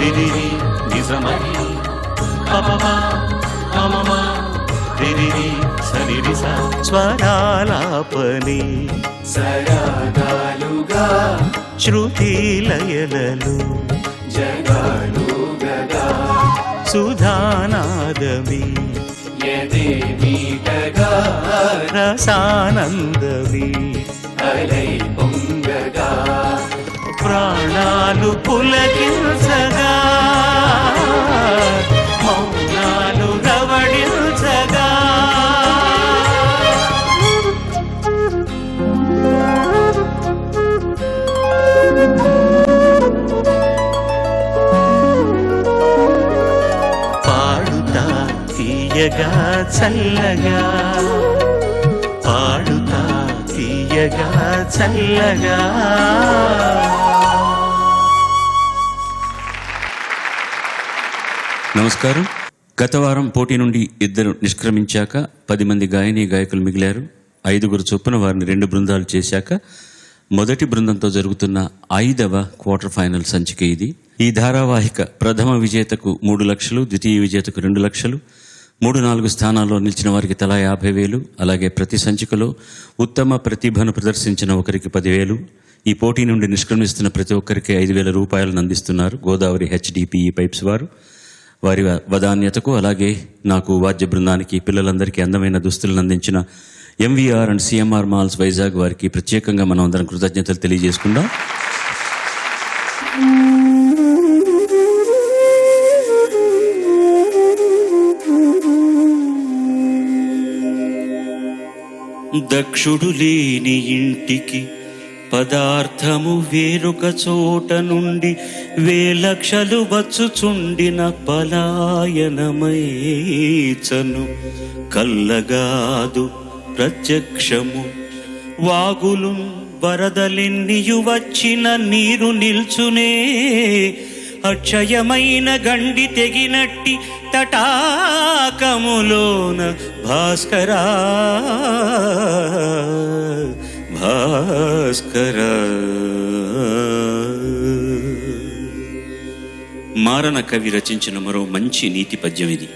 రిరిరి నిజమని పపమా మమమా రిరిరి సరిరిస స్వరాలాపని సరాగాలుగా శృతి లయలలు జగాలుగగా సుధానాదమి యదే మీటగా రసానందమి అలై పొంగగా ప్రాణాలు పులకించగా మౌనాలు రవడించగా పాడుతా తీయగా చల్లగా పాడుతా తీయగా చల్లగా. నమస్కారం. గత వారం పోటీ నుండి 2 నిష్క్రమించాక 10 మంది గాయని గాయకులు మిగిలారు. 5 చొప్పున వారిని 2 బృందాలు చేశాక మొదటి బృందంతో జరుగుతున్న 5వ క్వార్టర్ ఫైనల్ సంచిక ఇది. ఈ ధారావాహిక ప్రథమ విజేతకు 3 లక్షలు, ద్వితీయ విజేతకు 2 లక్షలు, 3-4 స్థానాల్లో నిలిచిన వారికి తలా 50,000, అలాగే ప్రతి సంచికలో ఉత్తమ ప్రతిభను ప్రదర్శించిన ఒకరికి 10,000. ఈ పోటీ నుండి నిష్క్రమిస్తున్న ప్రతి ఒక్కరికి 5,000 రూపాయలను అందిస్తున్నారు గోదావరి HDPE పైప్స్ వారు. వారి వదాన్యతకు, అలాగే నాకు వాద్య బృందానికి, పిల్లలందరికీ అందమైన దుస్తులను అందించిన MVR and CMR malls Vizag వారికి ప్రత్యేకంగా మనం అందరం కృతజ్ఞతలు తెలియజేసుకుందాం. దక్షుడు లేని ఇంటికి పదార్థము వేరొక చోట నుండి 1,00,000 వచ్చుచుండిన పలాయనమైచను కల్లగాదు ప్రత్యక్షము. వాగులు వరదలెన్నియు వచ్చిన నీరు నిల్చునే, అక్షయమైన గండి తెగినట్టి తటాకములోన భాస్కరా భాస్కరా. మారన కవి రచించిన మరో మంచి నీతి పద్యం ఇది.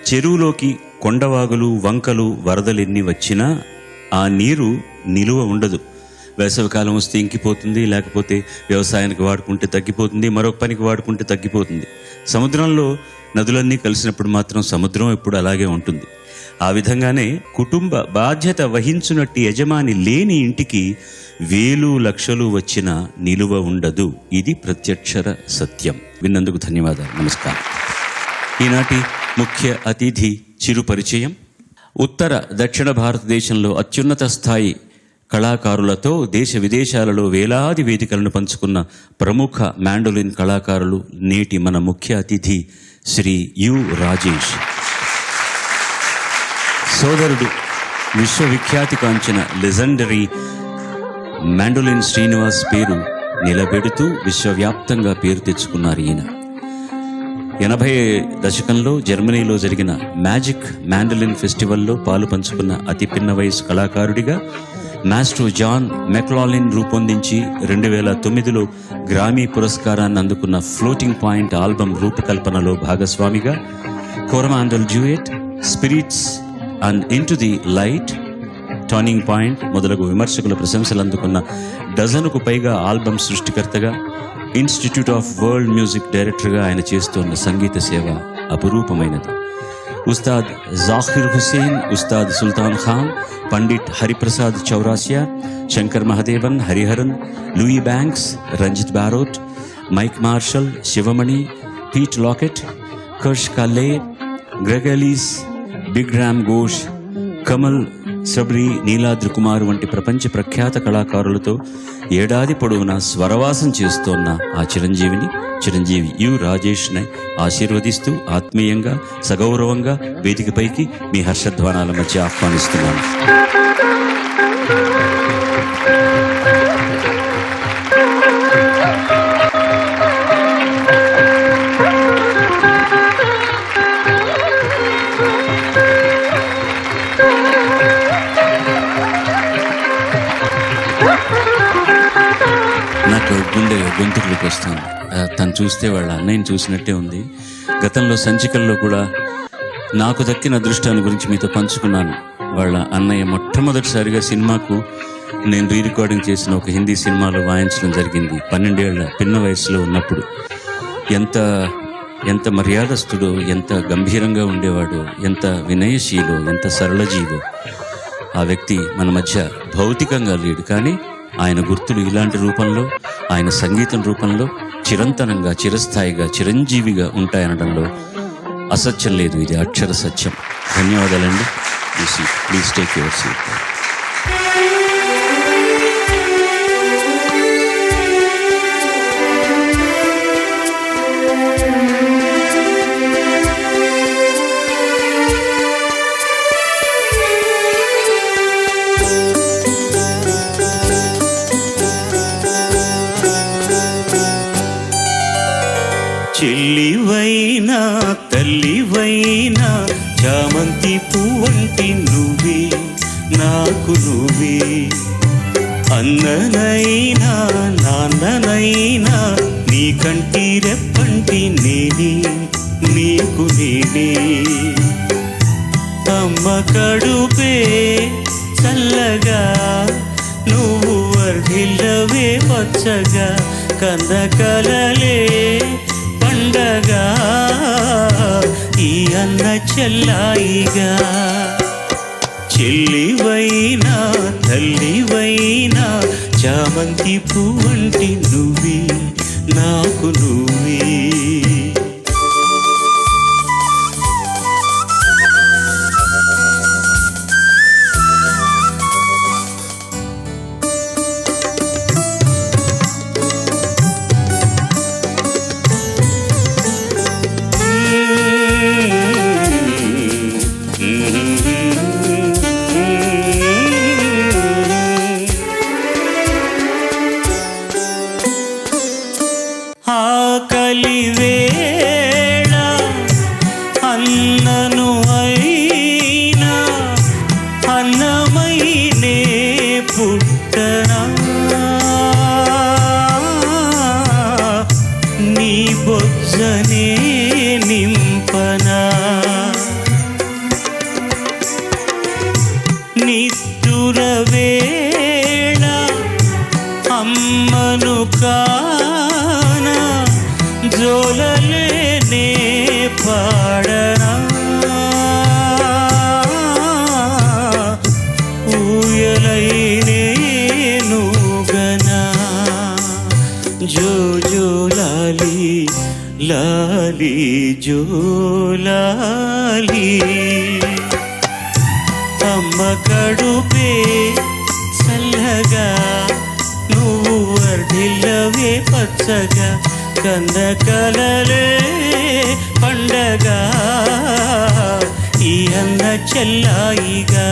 చెరువులోకి కొండవాగులు, వంకలు, వరదలెన్ని వచ్చినా ఆ నీరు నిలువ ఉండదు. వేసవికాలం వస్తే ఇంకిపోతుంది, లేకపోతే వ్యవసాయానికి వాడుకుంటే తగ్గిపోతుంది, మరొక పనికి వాడుకుంటే తగ్గిపోతుంది. సముద్రంలో నదులన్నీ కలిసినప్పుడు మాత్రం సముద్రం ఎప్పుడు అలాగే ఉంటుంది. ఆ విధంగానే కుటుంబ బాధ్యత వహించునట్టి యజమాని లేని ఇంటికి 1,000,00,000 వచ్చినా నిలువ ఉండదు. ఇది ప్రత్యక్షర సత్యం. విన్నందుకు ధన్యవాదాలు. నమస్కారం. ఈనాటి ముఖ్య అతిథి చిరు పరిచయం. ఉత్తర దక్షిణ భారతదేశంలో అత్యున్నత స్థాయి కళాకారులతో దేశ విదేశాలలో వేలాది వేదికలను పంచుకున్న ప్రముఖ మ్యాండోలిన్ కళాకారులు నేటి మన ముఖ్య అతిథి శ్రీ యు రాజేష్. సోదరుడు విశ్వవిఖ్యాతి కాంచిన లెజెండరీ మ్యాండోలిన్ శ్రీనివాస్ పేరు నిలబెడుతూ విశ్వవ్యాప్తంగా పేరు తెచ్చుకున్నారు ఈయన. 80 దశకంలో జర్మనీలో జరిగిన మ్యాజిక్ మ్యాండోలిన్ ఫెస్టివల్లో పాలు పంచుకున్న అతి పిన్న వయసు కళాకారుడిగా మాస్ట్రో జాన్ మెక్లాలిన్ రూపొందించి 2009లో గ్రామీ పురస్కారాన్ని అందుకున్న ఫ్లోటింగ్ పాయింట్ ఆల్బమ్ రూపకల్పనలో భాగస్వామిగా Coromandel duet, spirits and into the light, turning point మొదలగు విమర్శకుల ప్రశంసలు అందుకున్న డజనుకు పైగా ఆల్బమ్ సృష్టికర్తగా, ఇన్స్టిట్యూట్ ఆఫ్ వరల్డ్ మ్యూజిక్ డైరెక్టర్గా ఆయన చేస్తున్న సంగీత సేవ అపురూపమైనది. Ustad Zakir Hussain, Ustad Sultan Khan, Pandit Hariprasad Chaurasia, Shankar Mahadevan, Hariharan, Louiz Banks, Ranjit Barot, Mike Marshall, Sivamani, Pete Lockett, Karsh Kale, Greg Ellis, Bickram Ghosh, Kamal Sabri, Niladri Kumar వంటి ప్రపంచ ప్రఖ్యాత కళాకారులతో ఏడాది పొడవునా స్వరవాసం చేస్తోన్న ఆ చిరంజీవి యు రాజేష్ని ఆశీర్వదిస్తూ ఆత్మీయంగా, సగౌరవంగా వేదికపైకి మీ హర్షధ్వానాల మధ్య ఆహ్వానిస్తున్నాను. నాకు గొంతుకులకు వస్తాను. తను చూస్తే వాళ్ళ అన్నయ్యని చూసినట్టే ఉంది. గతంలో సంచికల్లో కూడా నాకు దక్కిన అదృష్టాన్ని గురించి మీతో పంచుకున్నాను. వాళ్ళ అన్నయ్య మొట్టమొదటిసారిగా సినిమాకు నేను రీ రికార్డింగ్ చేసిన ఒక హిందీ సినిమాలో వాయించడం జరిగింది. 12 ఏళ్ల పిన్న వయసులో ఉన్నప్పుడు. ఎంత మర్యాదస్తుడో, ఎంత గంభీరంగా ఉండేవాడో, ఎంత వినయశీలో, ఎంత సరళజీవో. ఆ వ్యక్తి మన మధ్య భౌతికంగా లేడు, కానీ ఆయన గుర్తులు ఇలాంటి రూపంలో, ఆయన సంగీతం రూపంలో చిరంతనంగా, చిరస్థాయిగా, చిరంజీవిగా ఉంటాయనడంలో అసత్యం లేదు. ఇది అక్షర సత్యం. ధన్యవాదాలండి. Please take your seat. చెల్లివైనా తల్లివైనా చామంతి పువ్వంటి నువ్వే నాకు నువ్వే. అన్ననైనా నాన్ననైనా నీ కంటి రెప్పంటి నేనే నీకు నేనే. అమ్మ కడుపే చల్లగా నువ్వు వర్ధిల్లవే పచ్చగా. కన్న కలలే పండగా ఈ అన్న చెల్లాయిగా. చెల్లివైనా తల్లివైనా చామంతి పువ్వంటి నువ్వే నాకు నువ్వే. ఆకలి వేళ అన్నను అయినా అన్నమైనే పుట్టనా. నీ బొజ్జనే నింపనా. నిద్దుర వేళ అమ్మను కానా జోలలేనే పాడనా. ఊయలైనే నూగనా. జో జో లాలి లాలి జో లాలి. అమ్మ కడుపే చల్లగా నువ్వు వర్ధిల్లవే పచ్చగా. కంద కలలే పండగా ఈ అన్న చెల్లాయిగా.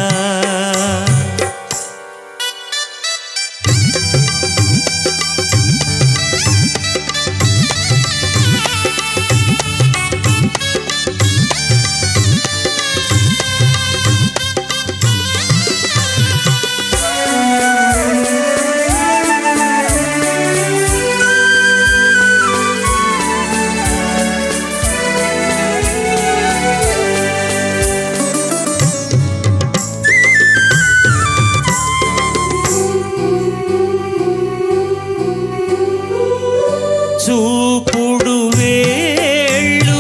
చూపుడు వేళ్ళు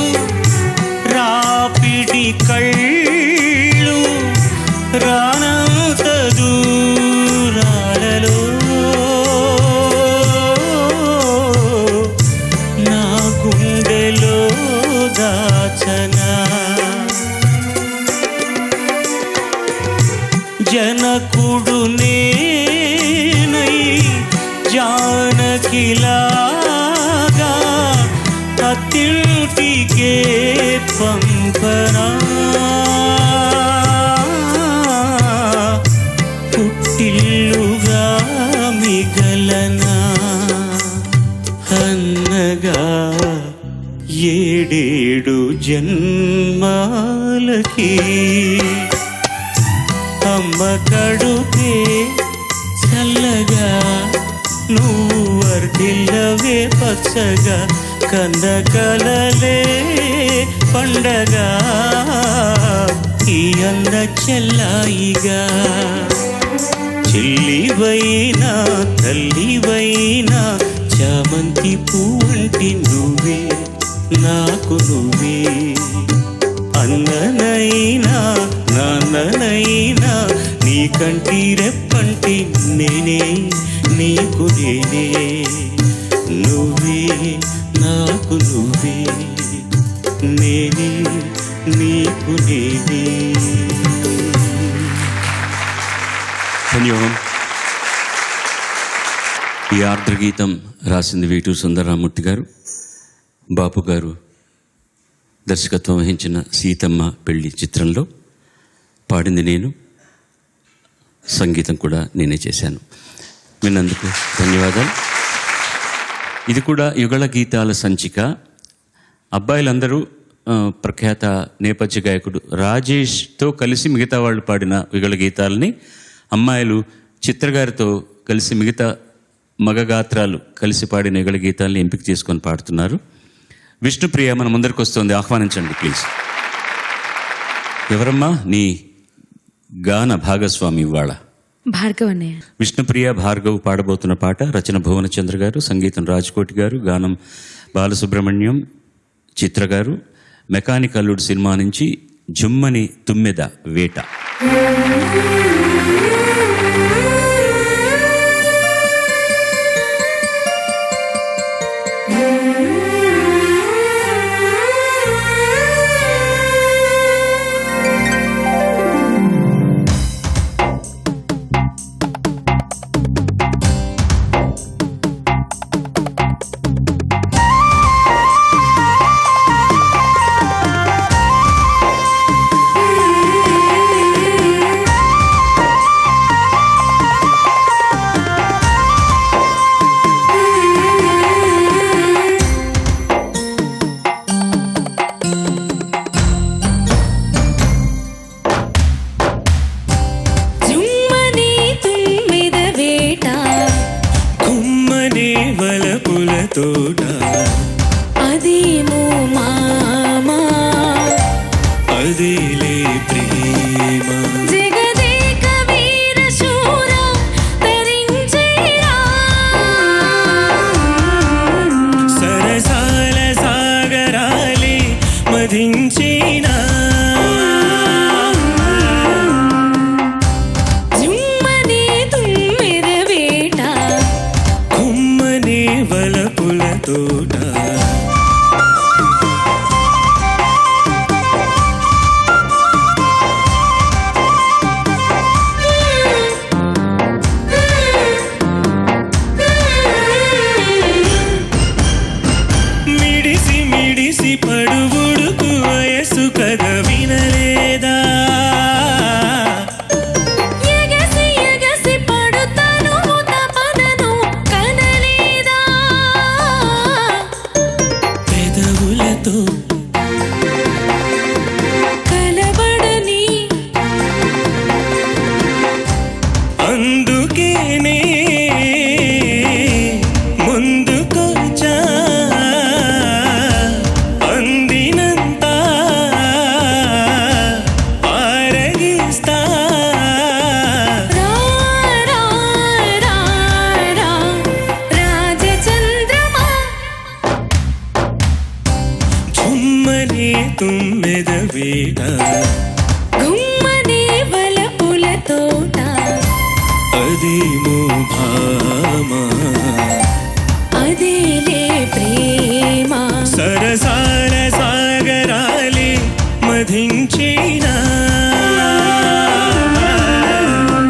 రాపిడి కళ్ళు రానంత దూరాలలో నా గుండెలో దాచనా. జనకుడు నేనై జానకిలా అత్తింటికే పంపనా. పుట్టిల్లుగా మిగలనా. అన్నగా ఏడేడు జన్మాలకి అమ్మ కడుపే చల్లగా నువ్వు వర్ధిల్లవే పచ్చగా కన్న కలలే పండగ ఈ అన్న చెల్లాయిగా చెల్లివైనా తల్లివైనా చామంతి పువ్వంటి నువ్వే నాకు నువ్వే అన్ననైనా నాన్ననైనా నీ కంటి రెప్పంటి నేనే నీకు నేనే నువ్వే నాకు నువ్వే నేనే నీకు నేనే. ధన్యవాదం. ఈ ఆర్ద్రగీతం రాసింది వేటూరు సుందరరామూర్తి గారు. బాపు గారు దర్శకత్వం వహించిన సీతమ్మ పెళ్లి చిత్రంలో పాడింది నేను, సంగీతం కూడా నేనే చేశాను. విన్నందుకు ధన్యవాదాలు. ఇది కూడా యుగళ గీతాల సంచిక. అబ్బాయిలందరూ ప్రఖ్యాత నేపథ్య గాయకుడు రాజేష్తో కలిసి మిగతా వాళ్ళు పాడిన యుగళ గీతాలని, అమ్మాయిలు చిత్రగారితో కలిసి మిగతా మగగాత్రాలు కలిసి పాడిన యుగళ గీతాలని ఎంపిక చేసుకొని పాడుతున్నారు. విష్ణుప్రియ మన ముందరికి వస్తుంది, ఆహ్వానించండి ప్లీజ్. ఎవరమ్మా నీ గాన భాగస్వామి ఇవాళ? భార్గవ్ అన్నయ్య. విష్ణుప్రియ భార్గవ్ పాడబోతున్న పాట రచన భువనచంద్ర గారు, సంగీతం రాజ్కోటి గారు, గానం బాలసుబ్రహ్మణ్యం, చిత్ర గారు. మెకానిక్ అల్లుడు సినిమా నుంచి జుమ్మని తుమ్మెద వేట. అదేమో మామా అదేలే ప్రేమ జగదేక వీర శూర తరించేరా సరసాల సాగరాలే మధించేనా జుమ్మని తుమ్మెద వేట కుమ్మని వలపుల తోట మిడిసి మిడిసి పడువుడుకు వయసు కథ వినలేదా ఎగసి ఎగసి పడుతాను తపనను కనలేదా పెదవులతో కలబడని అందుకేనే ముందుకొచ్చా అందినంత ఆరగిస్తా రా రా రా రా రాజచంద్రమా చుమ్మని తుమ్మెద వేట గుమ్మని వలపుల తోట అదేమో భామా అదేలే ప్రేమ సరసాల సాగరాలే మధించేనా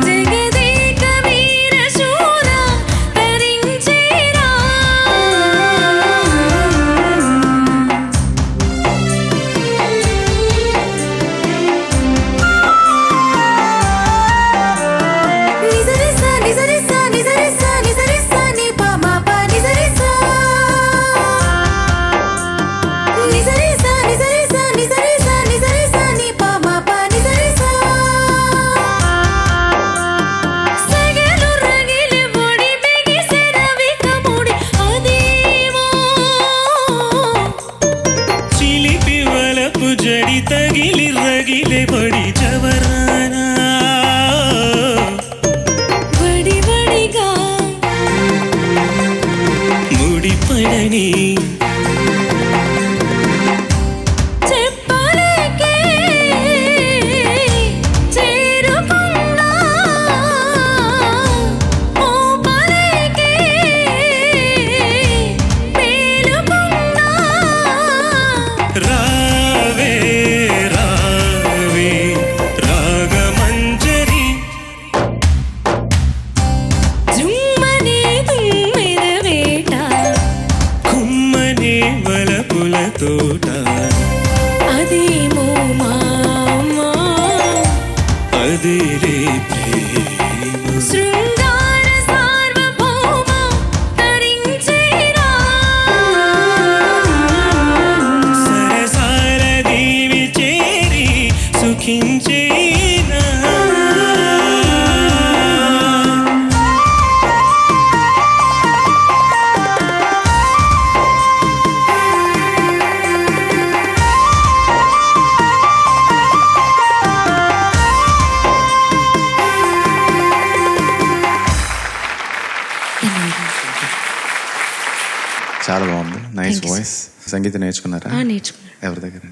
జగదేక వీర శూర తరించేరా నిజరిసా నిజరిసా నిజరిసా ತಗಿಲಿ ರಗಿಲೆ ಬಡಿ ಜವರಾನ వడి వడిగా ముడిపడని చెప్పలేకే చేరుకున్నా మోపలేకే మేలుకున్నా రావే రావే రాగమంజరి జుమ్మనే తుమ్మెద వేట కుమ్మనే వలపుల తోట అదేమో మామ అదిరే ప్రేమ శృంగార సార్వభౌమ తరించేరా సరసాల దీవి చేరి సుఖించేనా చాలా బాగుంది. Nice Thank you, voice. సంగీతం నేర్చుకున్నారా? నేర్చుకున్నాను. ఎవరి దగ్గర?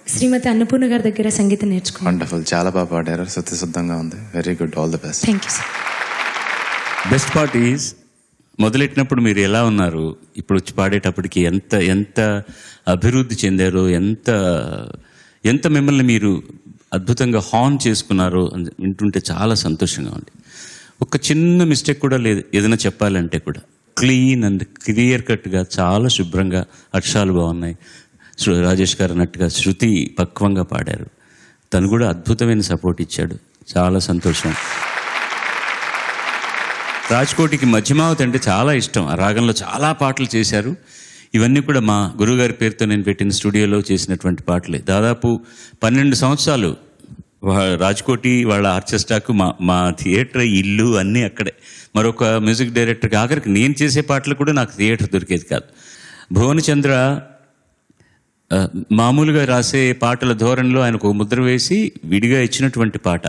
శ్రీమతి అన్నపూర్ణ గారి దగ్గర సంగీతం నేర్చుకున్నాను. వండర్ఫుల్. చాలా బాగా పాడారు. శుద్ధంగా ఉంది. Very good. All the best. Thank you sir. Best part is మొదలెట్టినప్పుడు మీరు ఎలా ఉన్నారు, ఇప్పుడు వచ్చి పాడేటప్పటికి ఎంత ఎంత అభివృద్ధి చెందారో, ఎంత ఎంత మిమ్మల్ని మీరు అద్భుతంగా హార్న్ చేసుకున్నారో వింటుంటే చాలా సంతోషంగా ఉంది. ఒక చిన్న మిస్టేక్ కూడా లేదు ఏదైనా చెప్పాలంటే కూడా. క్లీన్ అండ్ క్లియర్ కట్గా చాలా శుభ్రంగా అక్షరాలు బాగున్నాయి. రాజేష్ గారు అన్నట్టుగా శృతి పక్వంగా పాడారు. తను కూడా అద్భుతమైన సపోర్ట్ ఇచ్చాడు. చాలా సంతోషం. రాజ్కోటికి మధ్యమావతి అంటే చాలా ఇష్టం. ఆ రాగంలో చాలా పాటలు చేశారు. ఇవన్నీ కూడా మా గురువుగారి పేరుతో నేను పెట్టిన స్టూడియోలో చేసినటువంటి పాటలే. దాదాపు 12 సంవత్సరాలు రాజ్కోటి వాళ్ళ ఆర్కెస్ట్రాకు మా థియేటర్, ఇల్లు అన్నీ అక్కడే. మరొక మ్యూజిక్ డైరెక్టర్కి ఆఖరికి నేను చేసే పాటలు కూడా నాకు థియేటర్ దొరికేది కాదు. భువనచంద్ర మామూలుగా రాసే పాటల ధోరణిలో ఆయనకు ముద్ర వేసి విడిగా ఇచ్చినటువంటి పాట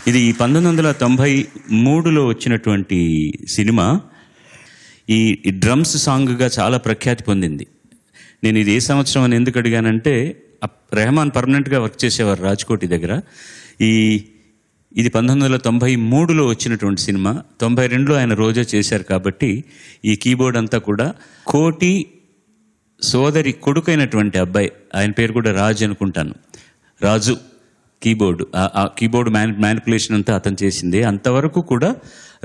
ఇది. 1993లో వచ్చినటువంటి సినిమా. ఈ డ్రమ్స్ సాంగ్గా చాలా ప్రఖ్యాతి పొందింది. నేను ఇది ఏ సంవత్సరం అని ఎందుకు అడిగానంటే, రెహమాన్ పర్మనెంట్గా వర్క్ చేసేవారు రాజ్కోటి దగ్గర. ఇది 1993లో వచ్చినటువంటి సినిమా. 92లో ఆయన రోజా చేశారు కాబట్టి ఈ కీబోర్డ్ అంతా కూడా కోటి సోదరి కొడుకైనటువంటి అబ్బాయి, ఆయన పేరు కూడా రాజు అనుకుంటాను, రాజు కీబోర్డు. ఆ కీబోర్డ్ మ్యానిపులేషన్ అంతా అతను చేసింది. అంతవరకు కూడా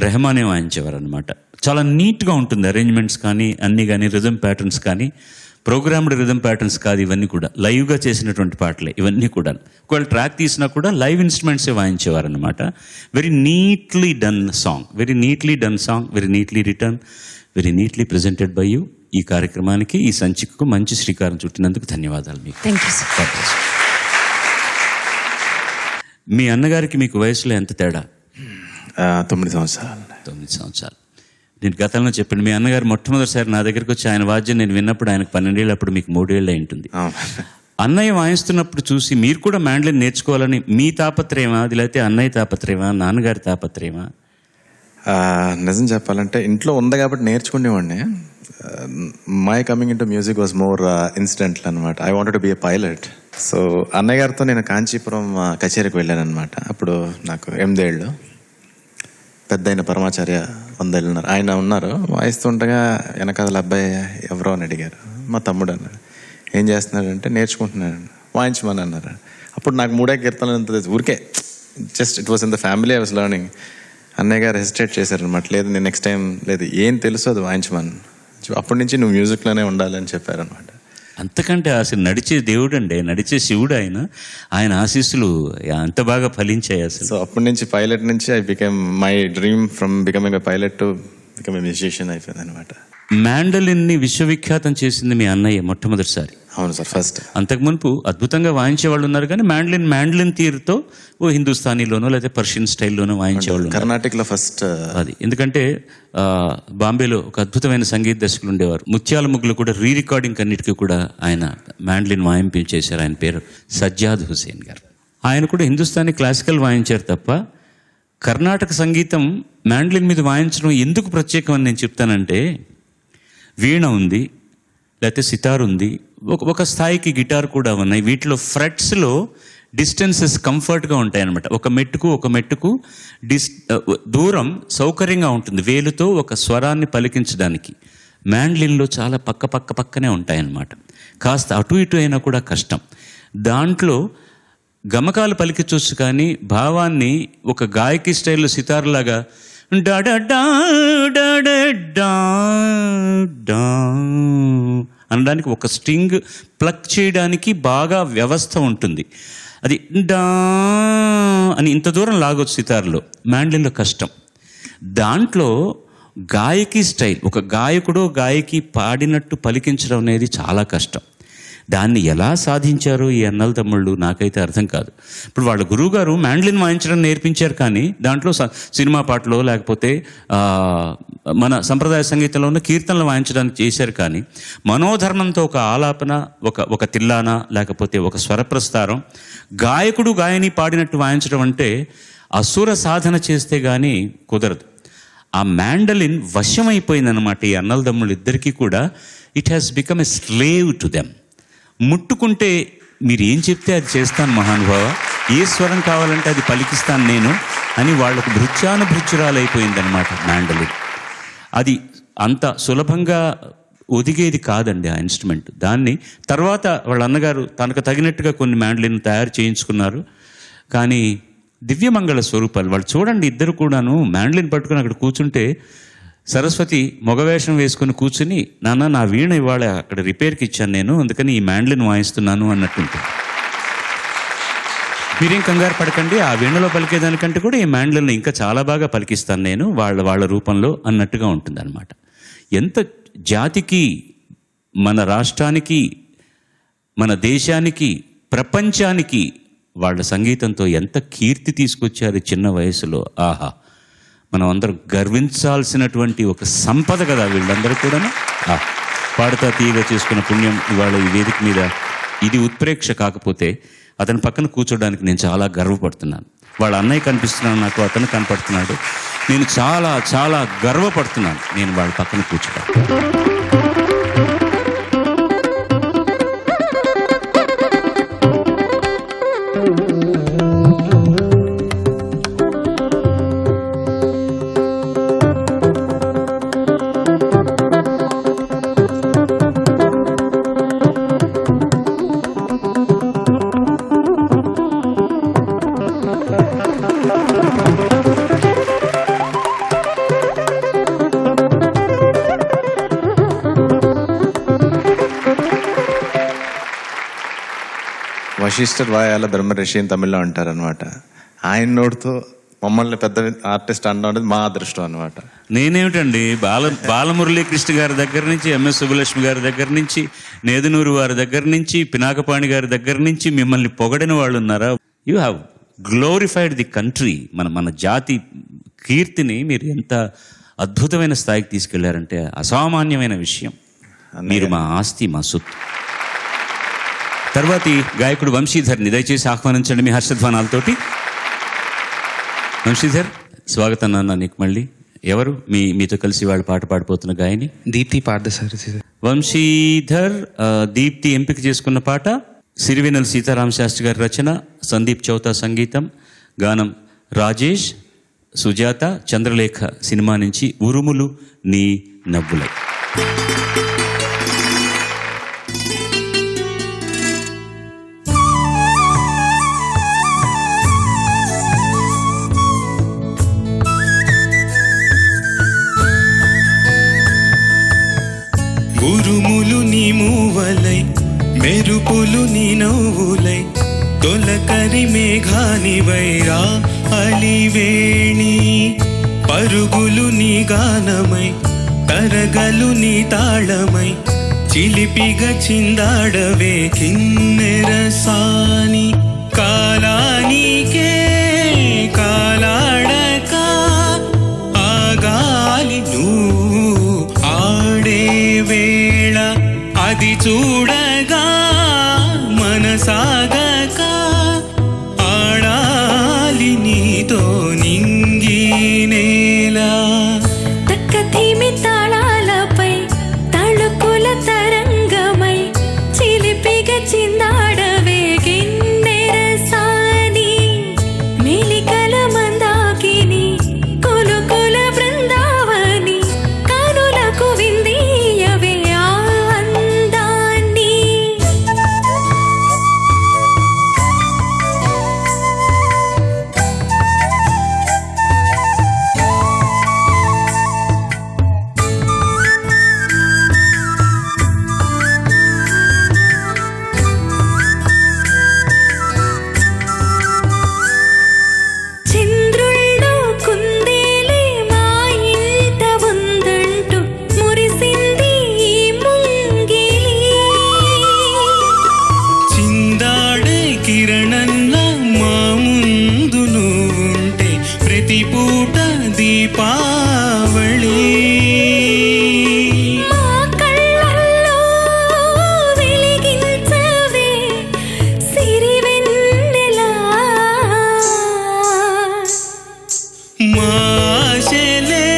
రెహమానే వాయించేవారు అనమాట. చాలా నీట్గా ఉంటుంది అరేంజ్మెంట్స్ కానీ అన్నీ కానీ, రిథమ్ ప్యాటర్న్స్ కానీ, ప్రోగ్రామ్డ్ రిథమ్ ప్యాటర్న్స్ కాదు. ఇవన్నీ కూడా లైవ్గా చేసినటువంటి పాటలే ఇవన్నీ కూడా. ఒకవేళ ట్రాక్ తీసినా కూడా లైవ్ ఇన్స్ట్రుమెంట్సే వాయించేవారు అనమాట. Very neatly done song, very neatly done song, very neatly return, very neatly presented by you. ఈ కార్యక్రమానికి, ఈ సంచికకు మంచి శ్రీకారం చుట్టినందుకు ధన్యవాదాలు మీకు. Thank you sir. మీ అన్నగారికి మీకు వయసులో ఎంత తేడా? 9 సంవత్సరాలు. 9 సంవత్సరాలు. నేను గతంలో చెప్పాను, మీ అన్నగారు మొట్టమొదటిసారి నా దగ్గరికి వచ్చి ఆయన వాద్యం నేను విన్నప్పుడు ఆయనకు 12 ఏళ్ళు, అప్పుడు మీకు 3 ఏళ్ళు ఉంటుంది. అన్నయ్య వాయిస్తున్నప్పుడు చూసి మీరు కూడా మ్యాండ్లిన్ నేర్చుకోవాలని మీ తాపత్రయమా, అది లేకపోతే అన్నయ్య తాపత్రయమా, నాన్నగారి తాపత్రయమా? నిజం చెప్పాలంటే ఇంట్లో ఉంది కాబట్టి నేర్చుకునేవాడిని. My coming in to music was more incidental అనమాట. I wanted to be a pilot. So అన్నయ్య గారితో నేను కాంచీపురం కచేరీకి వెళ్ళాను అనమాట. అప్పుడు నాకు 8 ఏళ్ళు. పెద్ద అయిన పరమాచార్య 100 ఏళ్ళు ఉన్నారు. ఆయన ఉన్నారు. వాయిస్తుండగా వెనకాల అబ్బాయి ఎవరో అని అడిగారు. మా తమ్ముడు అన్నాడు. ఏం చేస్తున్నాడంటే నేర్చుకుంటున్నాడు. వాయించమని అన్నారు. అప్పుడు నాకు 3 కీర్తనలు ఎంత ఊరికే just it was in the family I was learning. అన్నయ్య గారు హెసిటేట్ చేశారనమాట. లేదు నేను నెక్స్ట్ టైం లేదు ఏం తెలుసు అది వాయించమని. అప్పటి నుంచి నువ్వు మ్యూజిక్లోనే ఉండాలని చెప్పారనమాట. అంతకంటే అసలు నడిచే దేవుడు అండి, నడిచే శివుడు ఆయన. ఆయన ఆశీస్సులు అంత బాగా ఫలించాయి అసలు. సో అప్పటి నుంచి పైలట్ నుంచి I become my dream from becoming a pilot to become a musician అయిపోయింది అనమాట. మ్యాండలిన్ని విశ్వవిఖ్యాతం చేసింది మీ అన్నయ్య మొట్టమొదటిసారి. అవును సార్, ఫస్ట్. అంతకు మునుపు అద్భుతంగా వాయించే వాళ్ళు ఉన్నారు, కానీ మ్యాండలిన్ తీరుతో ఓ హిందుస్థానీలోనో లేదా పర్షియన్ స్టైల్లోనో వాయించేవాళ్ళు ఉన్నారు. కర్ణాటకలో ఫస్ట్. అది ఎందుకంటే బాంబేలో ఒక అద్భుతమైన సంగీత దర్శకులు ఉండేవారు, ముత్యాల ముగ్గులు కూడా రికార్డింగ్ అన్నిటికీ కూడా ఆయన మ్యాండలిన్ వాయింపించేశారు. ఆయన పేరు సజ్జాద్ హుసేన్ గారు. ఆయన కూడా హిందుస్థానీ క్లాసికల్ వాయించారు తప్ప కర్ణాటక సంగీతం మ్యాండలిన్ మీద వాయించడం ఎందుకు ప్రత్యేకం అని నేను చెప్తానంటే, వీణ ఉంది, లేకపోతే సితార్ ఉంది, ఒక స్థాయికి గిటార్ కూడా ఉన్నాయి. వీటిలో ఫ్రెట్స్లో డిస్టెన్సెస్ కంఫర్ట్గా ఉంటాయి అన్నమాట. ఒక మెట్టుకు దూరం సౌకర్యంగా ఉంటుంది వేలుతో ఒక స్వరాన్ని పలికించడానికి. మ్యాండ్లిన్లో చాలా పక్కనే ఉంటాయన్నమాట. కాస్త అటు ఇటు అయినా కూడా కష్టం. దాంట్లో గమకాలు పలికించవచ్చు, కానీ భావాన్ని ఒక గాయకి స్టైల్లో సితార్లాగా అనడానికి ఒక స్ట్రింగ్ ప్లక్ చేయడానికి బాగా వ్యవస్థ ఉంటుంది. అది డా అని ఇంత దూరం లాగొచ్చు సితార్లో, మ్యాండ్లిన్లో కష్టం. దాంట్లో గాయకి స్టైల్, ఒక గాయకుడు గాయకి పాడినట్టు పలికించడం అనేది చాలా కష్టం. దాన్ని ఎలా సాధించారో ఈ అన్నల తమ్ముళ్ళు నాకైతే అర్థం కాదు. ఇప్పుడు వాళ్ళ గురువుగారు మ్యాండ్లిన్ వాయించడం నేర్పించారు, కానీ దాంట్లో సినిమా పాటలో లేకపోతే మన సంప్రదాయ సంగీతంలో ఉన్న కీర్తనలు వాయించడానికి చేశారు. కానీ మనోధర్మంతో ఒక ఆలాపన, ఒక తిల్లాన, లేకపోతే ఒక స్వరప్రస్తారం గాయకుడు గాయని పాడినట్టు వాయించడం అంటే అసుర సాధన చేస్తే కానీ కుదరదు. ఆ మ్యాండలిన్ వశమైపోయిందనమాట ఈ అన్నల తమ్ముళ్ళు ఇద్దరికీ కూడా. It has become a slave to them. ముట్టుకుంటే మీరు ఏం చెప్తే అది చేస్తాను మహానుభావ, ఏ స్వరం కావాలంటే అది పలికిస్తాను నేను అని వాళ్లకు భృత్యానుభృత్యురాలైపోయిందనమాట మ్యాండలిన్. అది అంత సులభంగా ఒదిగేది కాదండి ఆ ఇన్స్ట్రుమెంట్. దాన్ని తర్వాత వాళ్ళ అన్నగారు తనకు తగినట్టుగా కొన్ని మ్యాండలిన్ తయారు చేయించుకున్నారు. కానీ దివ్యమంగళ స్వరూపాలు వాళ్ళు చూడండి, ఇద్దరు కూడాను మ్యాండలిన్ పట్టుకుని అక్కడ కూర్చుంటే సరస్వతి మగవేషం వేసుకుని కూర్చుని, నాన్న నా వీణ ఇవాళ అక్కడ రిపేర్కి ఇచ్చాను నేను, అందుకని ఈ మ్యాండలిన్ వాయిస్తున్నాను అన్నట్టుంటుంది. మీరేం కంగారు పడకండి, ఆ వీణలో పలికేదానికంటే కూడా ఈ మ్యాండలిన్ ఇంకా చాలా బాగా పలికిస్తాను నేను వాళ్ళ రూపంలో అన్నట్టుగా ఉంటుంది అనమాట. ఎంత జాతికి, మన రాష్ట్రానికి, మన దేశానికి, ప్రపంచానికి వాళ్ళ సంగీతంతో ఎంత కీర్తి తీసుకొచ్చారు చిన్న వయసులో. ఆహా, మనం అందరూ గర్వించాల్సినటువంటి ఒక సంపద కదా వీళ్ళందరూ కూడా. పాడుతా తీయగా చేసుకున్న పుణ్యం ఇవాళ ఈ వేదిక మీద ఇది ఉత్ప్రేక్ష కాకపోతే అతని పక్కన కూర్చోడానికి నేను చాలా గర్వపడుతున్నాను. వాళ్ళ అన్నయ్య కనిపిస్తున్నాను నాకు, అతను కనపడుతున్నాడు. నేను చాలా చాలా గర్వపడుతున్నాను నేను వాళ్ళ పక్కన కూర్చోడానికి. వశిష్ఠర్ వాయాల బ్రహ్మర్షి అని తమిళ్లో అంటారనమాట. ఆయన నోటితో మమ్మల్ని పెద్ద ఆర్టిస్ట్ అనడం మా అదృష్టం అనమాట. నేనేమిటండి, బాలమురళీకృష్ణ గారి దగ్గర నుంచి, ఎంఎస్ సుబ్బలక్ష్మి గారి దగ్గర నుంచి, నేదునూరు వారి దగ్గర నుంచి, పినాకపాణి గారి దగ్గర నుంచి మిమ్మల్ని పొగడిన వాళ్ళు ఉన్నారా? You have glorified the country. మన జాతి కీర్తిని మీరు ఎంత అద్భుతమైన స్థాయికి తీసుకెళ్లారంటే అసామాన్యమైన విషయం. మీరు మా ఆస్తి, మా సొత్తు. తర్వాతి గాయకుడు వంశీధర్ని దయచేసి ఆహ్వానించండి మీ హర్షధ్వానాలతోటి. వంశీధర్, స్వాగతం నాన్న నీకు మళ్ళీ. ఎవరు మీతో కలిసి వాళ్ళు పాట పాడిపోతున్న గాయని? దీప్తి పాడదు. వంశీధర్ దీప్తి ఎంపిక చేసుకున్న పాట సిరివెన్నెల సీతారామ శాస్త్రి గారి రచన, సందీప్ చౌతా సంగీతం, గానం రాజేష్, సుజాత, చంద్రలేఖ సినిమా నుంచి ఉరుములు నీ నవ్వులై. ఉరుములు నీ మూవలై, మెరుపులు నీ నవ్వులై, తొలకరి మేఘానివైరా అలివేణి, పరుగులు నీ గానమై, తరగలు నీ తాళమై చిలిపిగా చిందాడవే కిన్నెరసాని కాలానికే కాలాడక ఆగాలి నువ్వు ఆడే వేళ అది చూడగా మనసాగక ఆడాలి నీతో నింగి నేలా తక్కతీమి తాళాలపై తళుకుల తరంగమై చిలిపిగా చిందాడవే గిన్నెరసాని మెలికల మందాకిని కొలుకుల బృందావని కనులకు విందీయవే ఆ అందాన్ని చంద్రుల్లో కుందేలే మా ఇంట ఉందంటూ మురిసింది ఈ ముంగిలి చిందాడే కిరణంలా మా ముందు నువ్వుంటే ప్రతి పూట దీపావళి మా కళ్ళల్లో వెలిగించవే సిరివెన్నెలా మా ఆశలే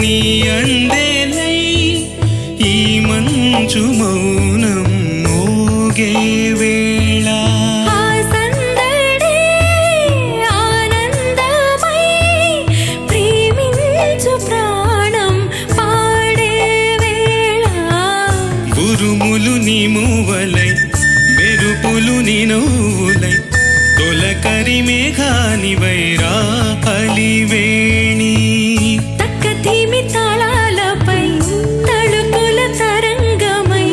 నీ అందెలై ఈ మంచు మౌనం మోగే వేళ ఆ సందడే ఆనందమై ప్రేమించు ప్రాణం పాడే వేళ ఉరుములు నీ మూవలై మెరుపులు నీ నవ్వులై తొలకరి మేఘానివై రాలివేణి తక్కతీమి తాళాలపై తళుకుల తరంగమై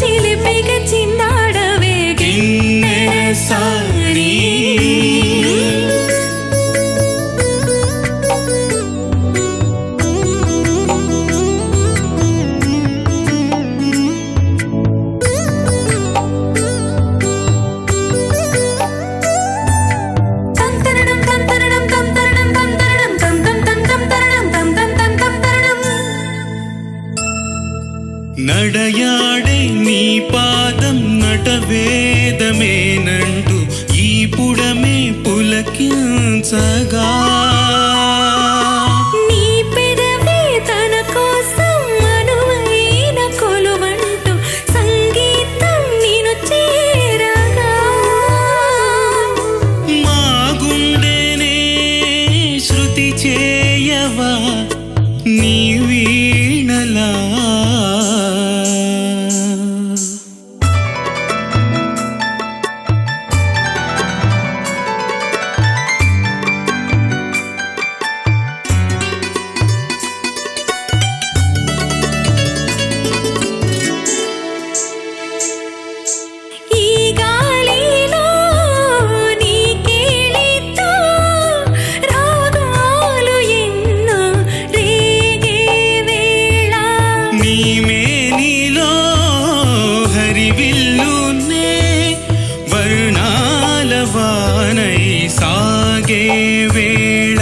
చిలిపిగా చిందాడవే కిన్నెరసాని తంతరణం తంతరణం తంతరణం తంతరణం తం తం తం తంతరణం తం తం తం తంతరణం నడయాడే నీ పాదం నటవేదమేనంటూ ఈ పుడమే పులకించగా నీ పెదవే తన కోసం అనువైన కొలువంటూ సంగీతం నిన్ను చేరగా మా గుండెనే శృతి చేయవా నీ వీణలా ఈ గాలిలో నీ కేళితో రాగాలు ఎన్నో రేగే వేళ నీ మేనిలో హరివిల్లునే వర్ణాల వానై సాగే వేళ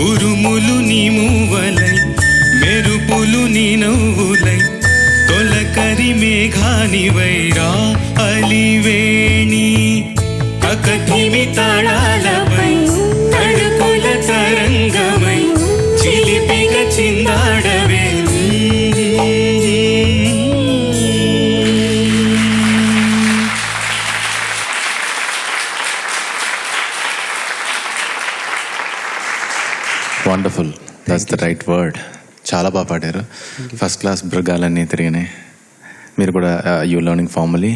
ఉరుములు నీ మూవలై మెరుపులు నీ నవ్వులై తొలకరి మేఘానివై రాలివేణి అకథిమి తాళాలపై తడుకుల తరంగమై చిలిపిగా చిందాడవే wonderful, that's the right word. చాలా బాగా పాడారు. ఫస్ట్ క్లాస్ మృగాలన్నీ తిరిగినాయి. మీరు కూడా యూ లర్నింగ్ ఫార్మలీ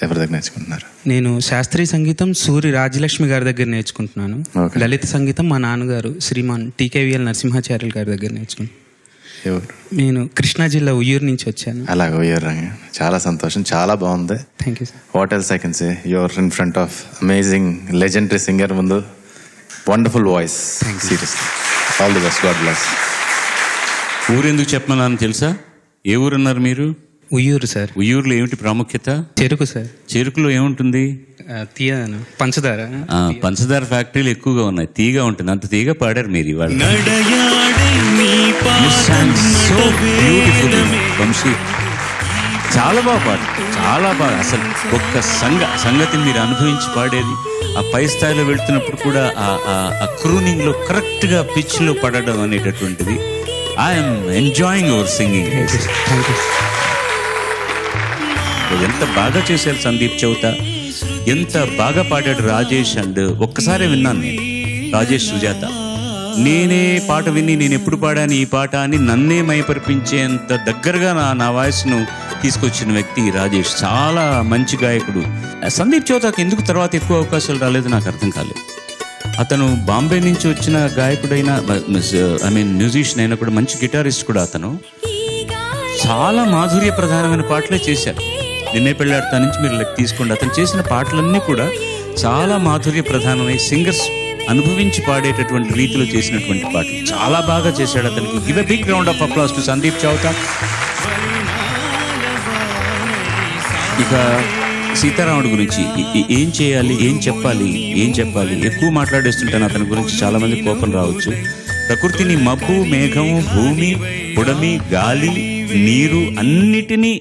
ఎవరి దగ్గర నేర్చుకుంటున్నారు? నేను శాస్త్రీయ సంగీతం సూరి రాజలక్ష్మి గారి దగ్గర నేర్చుకుంటున్నాను. Okay. లలిత సంగీతం మా నాన్నగారు శ్రీమాన్ టీకేవిఎల్ నరసింహాచార్యులు గారి దగ్గర నేర్చుకుంటున్నాను. ఎవరు? నేను కృష్ణా జిల్లా ఉయ్యూరు నుంచి వచ్చాను. అలాగే ఉయ్యూరు. చాలా సంతోషం, చాలా బాగుంది. Thank you sir. What else I can say, you're in front of amazing legendary singer ముందు. Wonderful voice, seriously. All the best, God bless. ఊరెందుకు చెప్పమన్నాను తెలుసా? ఏ ఊరన్నారు మీరు? ఉయ్యూరు సార్. ఉయ్యూరులో ఏమిటి ప్రాముఖ్యత? చెరుకు సార్. చెరుకులో ఏముంటుంది? తీయను పంచదార. పంచదార ఫ్యాక్టరీలు ఎక్కువగా ఉన్నాయి. తీగా ఉంటుంది. అంత తీగా పాడారు మీరు ఇవాళ. నడయాడే నీ You sang so beautifully, Vamsi. చాలా బాగా పాడారు, చాలా బాగా. అసలు ఒక్క సంగతిని మీరు అనుభవించి పాడేది, ఆ పై స్థాయిలో వెళ్తున్నప్పుడు కూడా ఆ క్రూనింగ్లో కరెక్ట్గా పిచ్లో పడడం అనేటటువంటిది. I'm enjoying your singing. Thank you. ఎంత బాగా చేశారు సందీప్ చౌత, ఎంత బాగా పాడాడు రాజేష్. అండ్ ఒక్కసారి విన్నాను నేను రాజేష్ సుజాత. నేనే పాట విని నేను ఎప్పుడు పాడాను ఈ పాట అని నన్నే మైపరిపించేంత దగ్గరగా నా వాయిస్ను తీసుకొచ్చిన వ్యక్తి రాజేష్. చాలా మంచి గాయకుడు. సందీప్ చౌతకి ఎందుకు తర్వాత ఎక్కువ అవకాశాలు రాలేదు నాకు అర్థం కాలేదు. అతను బాంబే నుంచి వచ్చిన గాయకుడైన, మ్యూజిషియన్ అయినా కూడా మంచి గిటారిస్ట్ కూడా. అతను చాలా మాధుర్య ప్రధానమైన పాటలే చేశారు. నిన్నే పెళ్ళాడతా నుంచి మీరు తీసుకోండి, అతను చేసిన పాటలన్నీ కూడా చాలా మాధుర్య ప్రధానమై సింగర్స్ అనుభవించి పాడేటటువంటి రీతిలో చేసినటువంటి పాటలు. చాలా బాగా చేశాడు అతనికి. Give a big round of applause to Sandeep Chowta. ఇక సీతారాముడి గురించి ఏం చేయాలి, ఏం చెప్పాలి ఎక్కువ మాట్లాడేస్తుంటాను. అతని గురించి చాలా మంది కోపం రావచ్చు. ప్రకృతిని మబ్బు, మేఘము, భూమి, పొడమి, గాలి, నీరు అన్నిటినీ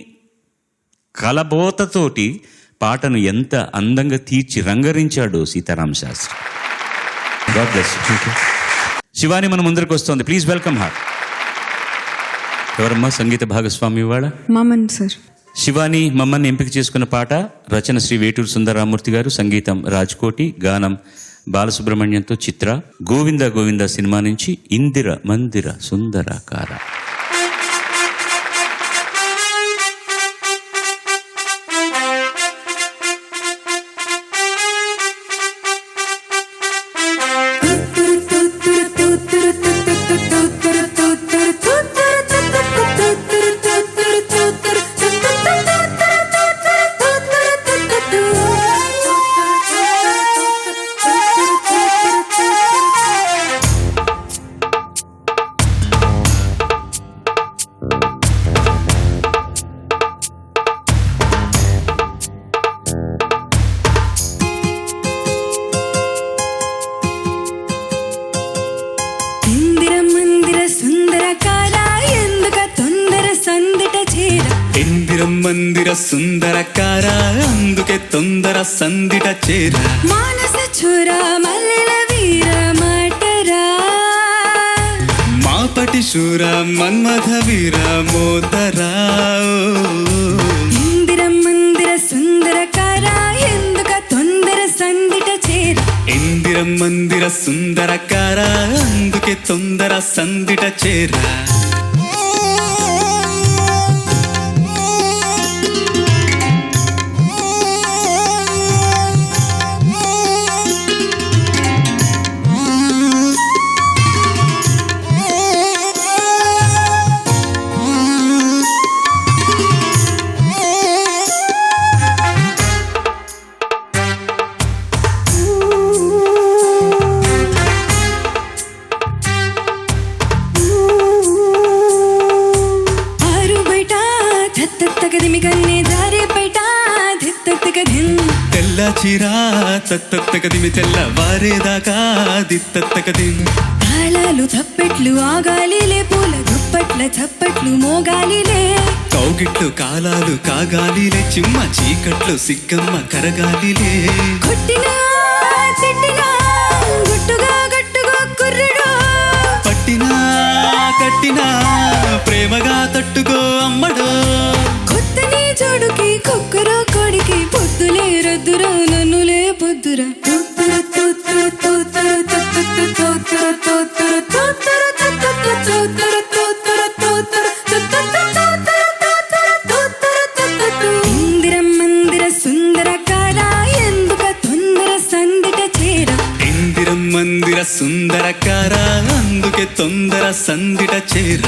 కలబోతతోటి పాటను ఎంత అందంగా తీర్చి రంగరించాడు Sitarama Sastry. God bless you. Shivani మన ముందరికి వస్తుంది. Please welcome her. ఎవరమ్మా సంగీత భాగస్వామి ఇవాళ? మమన్ సార్. శివాని మమ్మల్ని ఎంపిక చేసుకున్న పాట రచన శ్రీ వేటూరు సుందరరామూర్తి గారు, సంగీతం రాజ్కోటి, గానం బాలసుబ్రహ్మణ్యంతో చిత్ర. గోవింద గోవింద సినిమా నుంచి ఇందిర మందిర సుందరాకార. మందిర సుందరకార అందుకే తొందర సందిట చేర. మానస చోర మల్లెల వీర మాటరా, మాపటి శూర మన్మథ వీర మోదరా. ఇందిర మందిర సుందరకార ఎందుక తొందర సందిట చేర. ఇందిర మందిర సుందరకార అందుకే తొందర సందిట చేర. తెల్ల చీరా తత్తకదిమి తెల్లవారేదాకా దిత్తకదిం. తాళాలు తప్పెట్లు ఆగాలిలే, పూల దుప్పట్ల చప్పట్లు మోగాలిలే. కౌగిట్లు కాలాలు కాగాలిలే, చిమ్మ చీకట్లు సిగ్గమ్మ కరగాలిలే. కొట్టినా తిట్టినా గుట్టుగా గట్టుగా కుర్రడు, పట్టినా కట్టినా ప్రేమగా తట్టుకో అమ్మడు. కొత్తని జోడుకి కుక్కరో కొడికి పొద్దులే రద్దురా నన్నులే పొద్దురా. ఇందిర మందిర సుందరకార ఎందుక తొందర సందిట చేర. ఇందిర మందిర సుందరకార అందుకే తొందర సందిట చేర.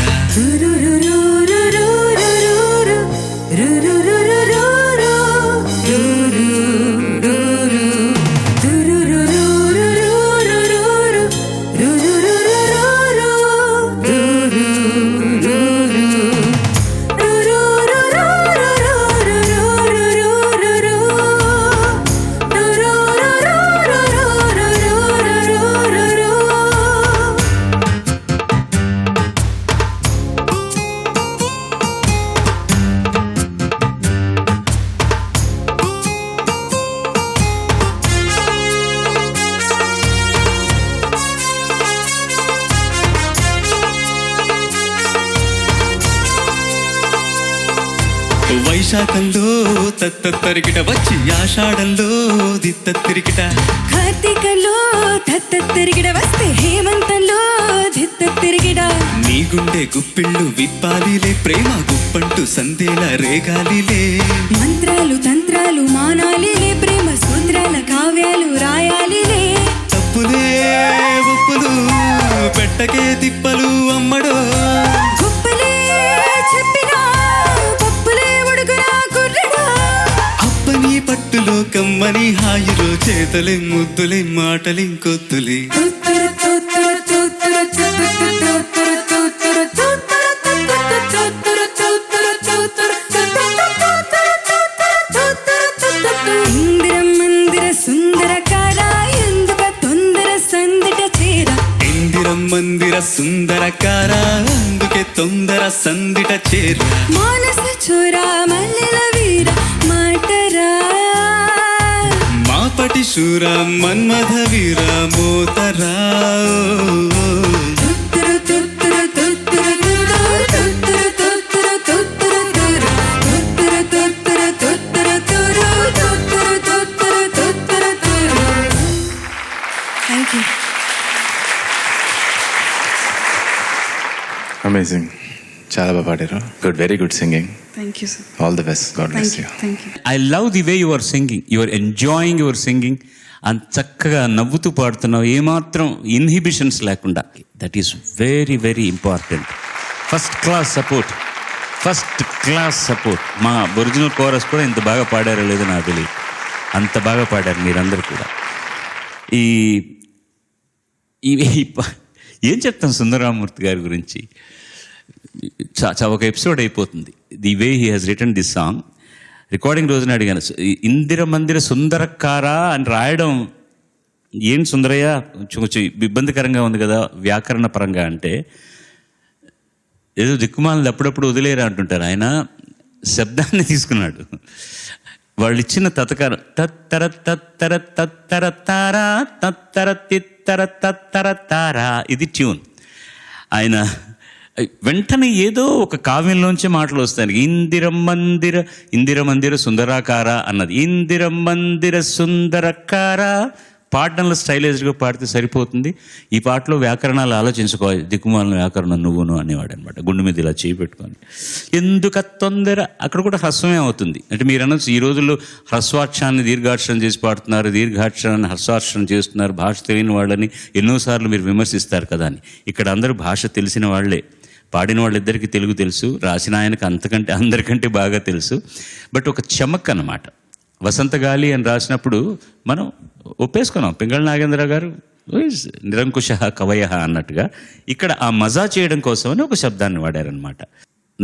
వైశాఖంలో తత్తరికిట వచ్చి ఆషాఢంలో దిత్తరికిట కార్తీకంలో తిరిగిడ వస్తే హేమంతంలో తిరిగిడ నీ గుండె గుప్పిళ్ళు విప్పాలిలే ప్రేమ గుప్పంటూ సందేల రేగాలిలే మంత్రాలు తంత్రాలు మానాలిలే ప్రేమ సూత్రాల కావ్యాలు రాయాలిలే తప్పులే ఉప్పులు పెట్టకే తిప్పలు అమ్మడో గొప్పలే చెప్పినా పప్పులే ఉడుగురా కుర్రడా అప్పని పట్టులో కమ్మని హాయిలో చేతలే ముద్దులే మాటలింకొద్దులే ఇందిరం మందిర సుందరకార ఎందుక తొందర సందట చేర ఇందిరం మందిర సుందరకార అందుకే తొందర సందిట చేర మానస చోరా మల్లెల వీర మాటరా మాపటి శూర మన్మథ వీర మోతరా Thank you. అమేజింగ్, చాలా బాగా పాడారు. Good, very good singing. Thank you, sir. All the best. God bless you. Thank you. I love the way you are singing, you are enjoying your singing. అంత చక్కగా నవ్వుతూ పాడుతున్నావు, ఏమాత్రం ఇన్హిబిషన్స్ లేకుండా. That is very very important. First class support, first class support. మా original chorus కూడా ఇంత బాగా పాడారో లేదో నాకు తెలియదు, అంత బాగా పాడారు మీరందరూ కూడా. ఏం చెప్తాం సుందరరామూర్తి గారి గురించి, ఒక ఎపిసోడ్ అయిపోతుంది. The way he has written this song. Recording రోజున అడిగాను, ఇందిర మందిర సుందరకారా అని రాయడం ఏం సుందరయ్య, కొంచెం ఇబ్బందికరంగా ఉంది కదా వ్యాకరణ పరంగా అంటే, ఏదో దిక్కుమాలని అప్పుడప్పుడు వదిలేరా అంటుంటారు. ఆయన శబ్దాన్ని తీసుకున్నాడు. వాళ్ళు ఇచ్చిన తతకారం తత్తర తత్తర తత్తర తారా తత్తర తిత్తర తత్తర తారా, ఇది ట్యూన్. ఆయన వెంటనే ఏదో ఒక కావ్యంలోంచి మాటలు వస్తాయి. ఇందిర మందిర సుందరాకార అన్నది, ఇందిర మందిర సుందరకార. పాడడంలో స్టైలైజ్డ్గా పాడితే సరిపోతుంది. ఈ పాటలో వ్యాకరణాలు ఆలోచించుకోవాలి. దిక్కుమాలిన వ్యాకరణం నువ్వును అనేవాడు అనమాట, గుండె మీద ఇలా చేయి పెట్టుకొని. ఎందుక తొందర, అక్కడ కూడా హ్రస్వమే అవుతుంది. అంటే మీరు అనొచ్చు, ఈ రోజుల్లో హ్రస్వాక్షరాన్ని దీర్ఘాక్షరం చేసి పాడుతున్నారు, దీర్ఘాక్షరాన్ని హ్రస్వాక్షరం చేస్తున్నారు, భాష తెలియని వాళ్ళని ఎన్నోసార్లు మీరు విమర్శిస్తారు కదా అని. ఇక్కడ అందరూ భాష తెలిసిన వాళ్ళే. పాడిన వాళ్ళిద్దరికీ తెలుగు తెలుసు, రాసిన ఆయనకు అంతకంటే అందరికంటే బాగా తెలుసు. బట్ ఒక చమక్ అన్నమాట. వసంతగాలి అని రాసినప్పుడు మనం ఒప్పేసుకున్నాం, పింగళ నాగేంద్ర గారు నిరంకుశ కవయ అన్నట్టుగా. ఇక్కడ ఆ మజా చేయడం కోసమని ఒక శబ్దాన్ని వాడారనమాట.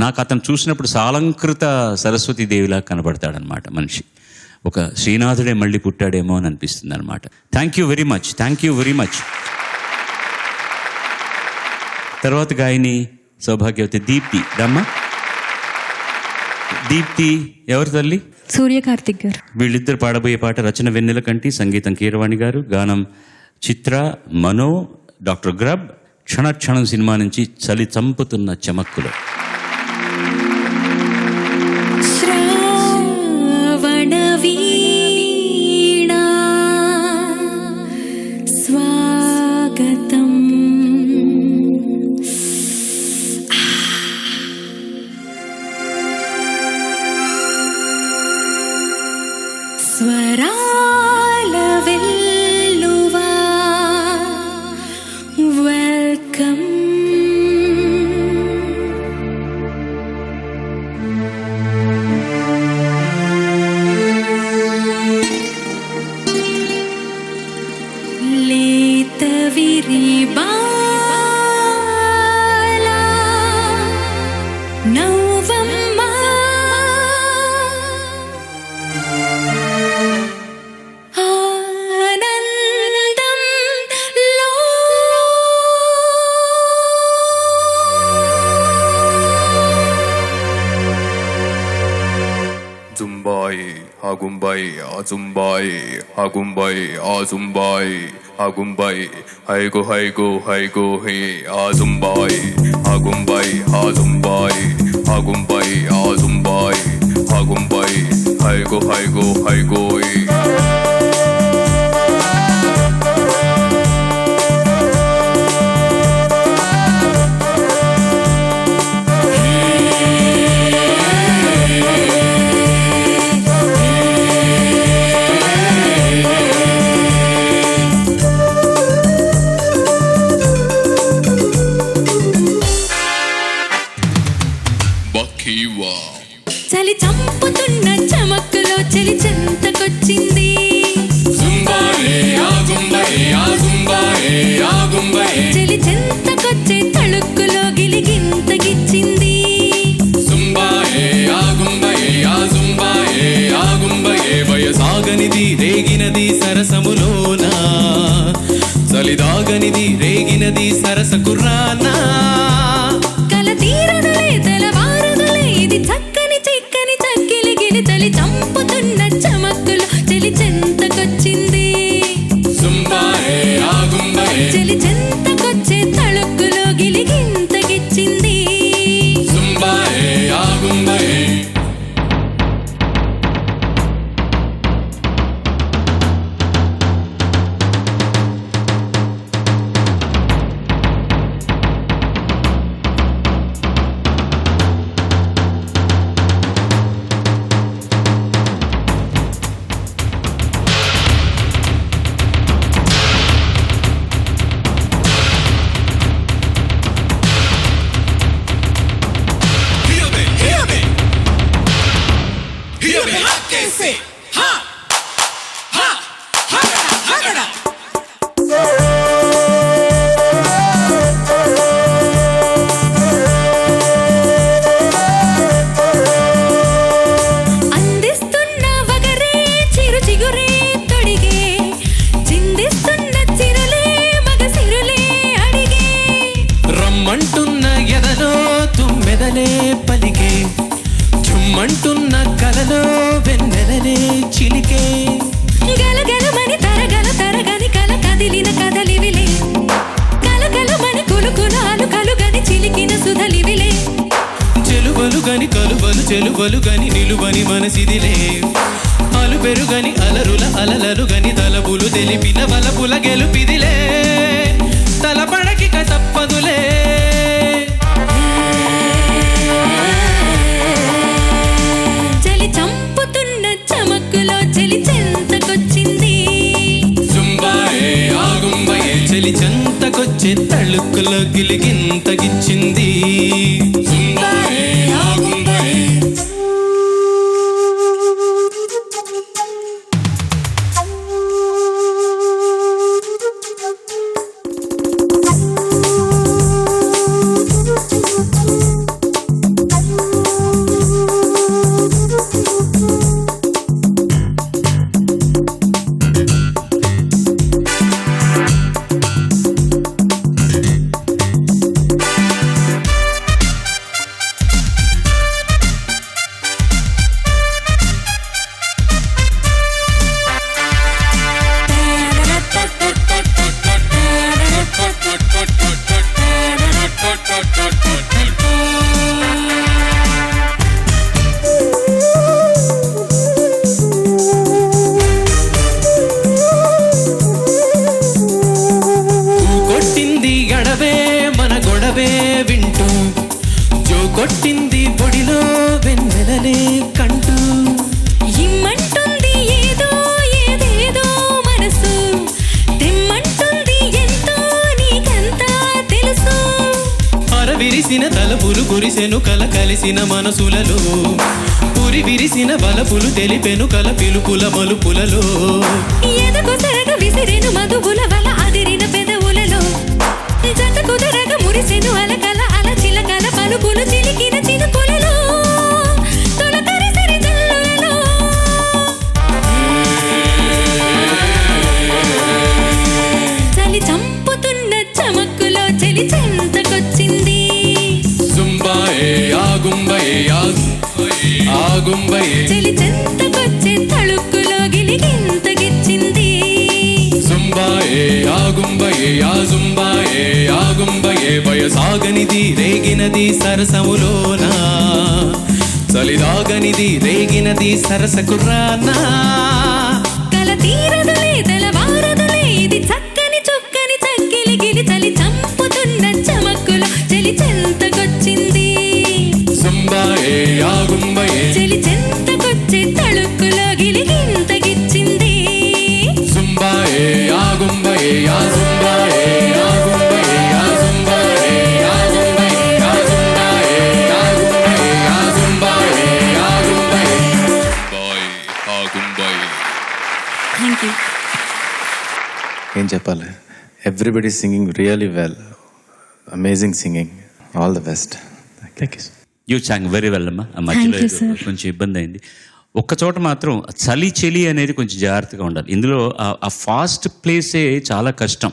నాకు అతను చూసినప్పుడు సాలంకృత సరస్వతీదేవిలా కనబడతాడనమాట మనిషి. ఒక శ్రీనాథుడే మళ్ళీ పుట్టాడేమో అని అనిపిస్తుంది అనమాట. Thank you very much, thank you very much. తర్వాత గాయని సౌభాగ్యవతి దీప్తి. రమ్మ దీప్తి ఎవరి తల్లి? సూర్య కార్తిక్ గారు. వీళ్ళిద్దరు పాడబోయే పాట రచన వెన్నెల కంటి, సంగీతం కీరవాణి గారు, గానం చిత్ర, మనో, డాక్టర్ గ్రబ్. క్షణక్షణం సినిమా నుంచి చలి చంపుతున్న చమక్కులు. శ్రావణ వీణా స్వాగతం. స్వరాల వెల్లువా వెల్కమ్. లేత విరిబాల నవ్వమ్మ, ఆనందంలో Zumbai, Agumbai, Azumbai, Agumbai, Azumbai, Agumbai, Haigo, Haigo, Haigo, Hey, Azumbai, Agumbai, Azumbai, Agumbai, Azumbai, ఆగుంబాయి హైగో హైగో హైగోయి చలి చంపుతున్న చమక్కులో చలి చెంతకొచ్చింది చలి చెంతకొచ్చే తళుక్కులో గిలిగింతగిచ్చింది వయసాగనిది రేగినది సరసములోన చలిదాగనిది రేగినది సరస కుర్రానా కల తీరదులే తెలవారదులే ఇది చక్కని చిక్కని చక్కిలి గిలి చలి చంపుతున్న చమక్కులో చలి చెంతకొచ్చింది చలి చెంతకొచ్చే తళుక్కులో గిలిగింతగిచ్చింది అందిస్తున్న వగరే చిరు చిగురే తొడిగే చిందిస్తున్న చిరులే మగ సిరులే అడిగే రమ్మంటున్న ఎదలో తుమ్మెదలే పలికే చుమ్మంటున్న కలలో వెన్నెలలే చిలికే గలగలమని తరగని కల కదిలిన కదలివిలే కలకలమని కులుకులాలు కలుగని చిలికిన సుధలివిలే చెలువలు గని కలువలు చెలువలు గని నిలువని మనసిదిలే అలు పెరుగని అలరుల అలలలు గని తలపులు తెలిపిన వలపుల గెలుపిదిలే తలపడకిక తప్పదులే చలి చంపుతున్న చమక్కులో చలి చెంతకొచ్చింది చలి చెంతకొచ్చే తళుక్కులో గిలిగింతగిచ్చింది కొట్టింది గడవే మన గొడవే వింటూ జో కొట్టింది పొడిలో వెన్నెలనే కంటూ ఇమ్మంటుంది ఏదో ఏదేదో మనసు తెమ్మంటుంది ఎంతో నీకంతా తెలుసు విరిసిన తలపులు కురిసెను కల కలిసిన మనసులలో పురి విరిసిన బలపులు తెలిపెను కల పిలుపుల మలుపులలో ఎదకు సరగ విసిరెను మధుబుల వల అదిరిన పెదవులలో జత కుదరగ మురిసెను అలకల అల చిలకల పలుకులు చిలికిన చినుకులలో తొలకరి సిరి జల్లులలో చలి చంపుతున్న చమక్కులో చలి చెంతకొచ్చింది చలి చెంతకొచ్చే తళుక్కులో గిలిగింతగిచ్చింది వయసాగనిది రేగినది సరసములోన చలిదాగనిది రేగినది సరసకు రానా కల తీరదులే తెలవారదులే ఇది చక్కని చుక్కని చక్కిలి గిలి చలి చంపుతున్న చమక్కులో చలి చెంతకొచ్చింది జుంబాయే యాగుంబయే చలి చెంతకొచ్చే తళుక్కులో గిలిగింతగిచ్చింది జుంబాయే యాగుంబయే యా జుంబాయే యాగుంబయే యా జుంబాయే యాగుంబయే యా జుంబాయే యాగుంబయే యా జుంబాయే యాగుంబయే బాయ్ ఆగుంబాయ్. Thank you. ఏం చెప్పాలి, everybody singing really well, amazing singing, all the best. Thank you. You sang very well అమ్మా. ఆ మధ్యలో Thank you, sir. కొంచెం ఇబ్బంది అయింది. ఒక్క చోట మాత్రం చలి చెలి అనేది కొంచెం జాగ్రత్తగా ఉండాలి. ఇందులో ఆ ఫాస్ట్ ప్లేసే చాలా కష్టం.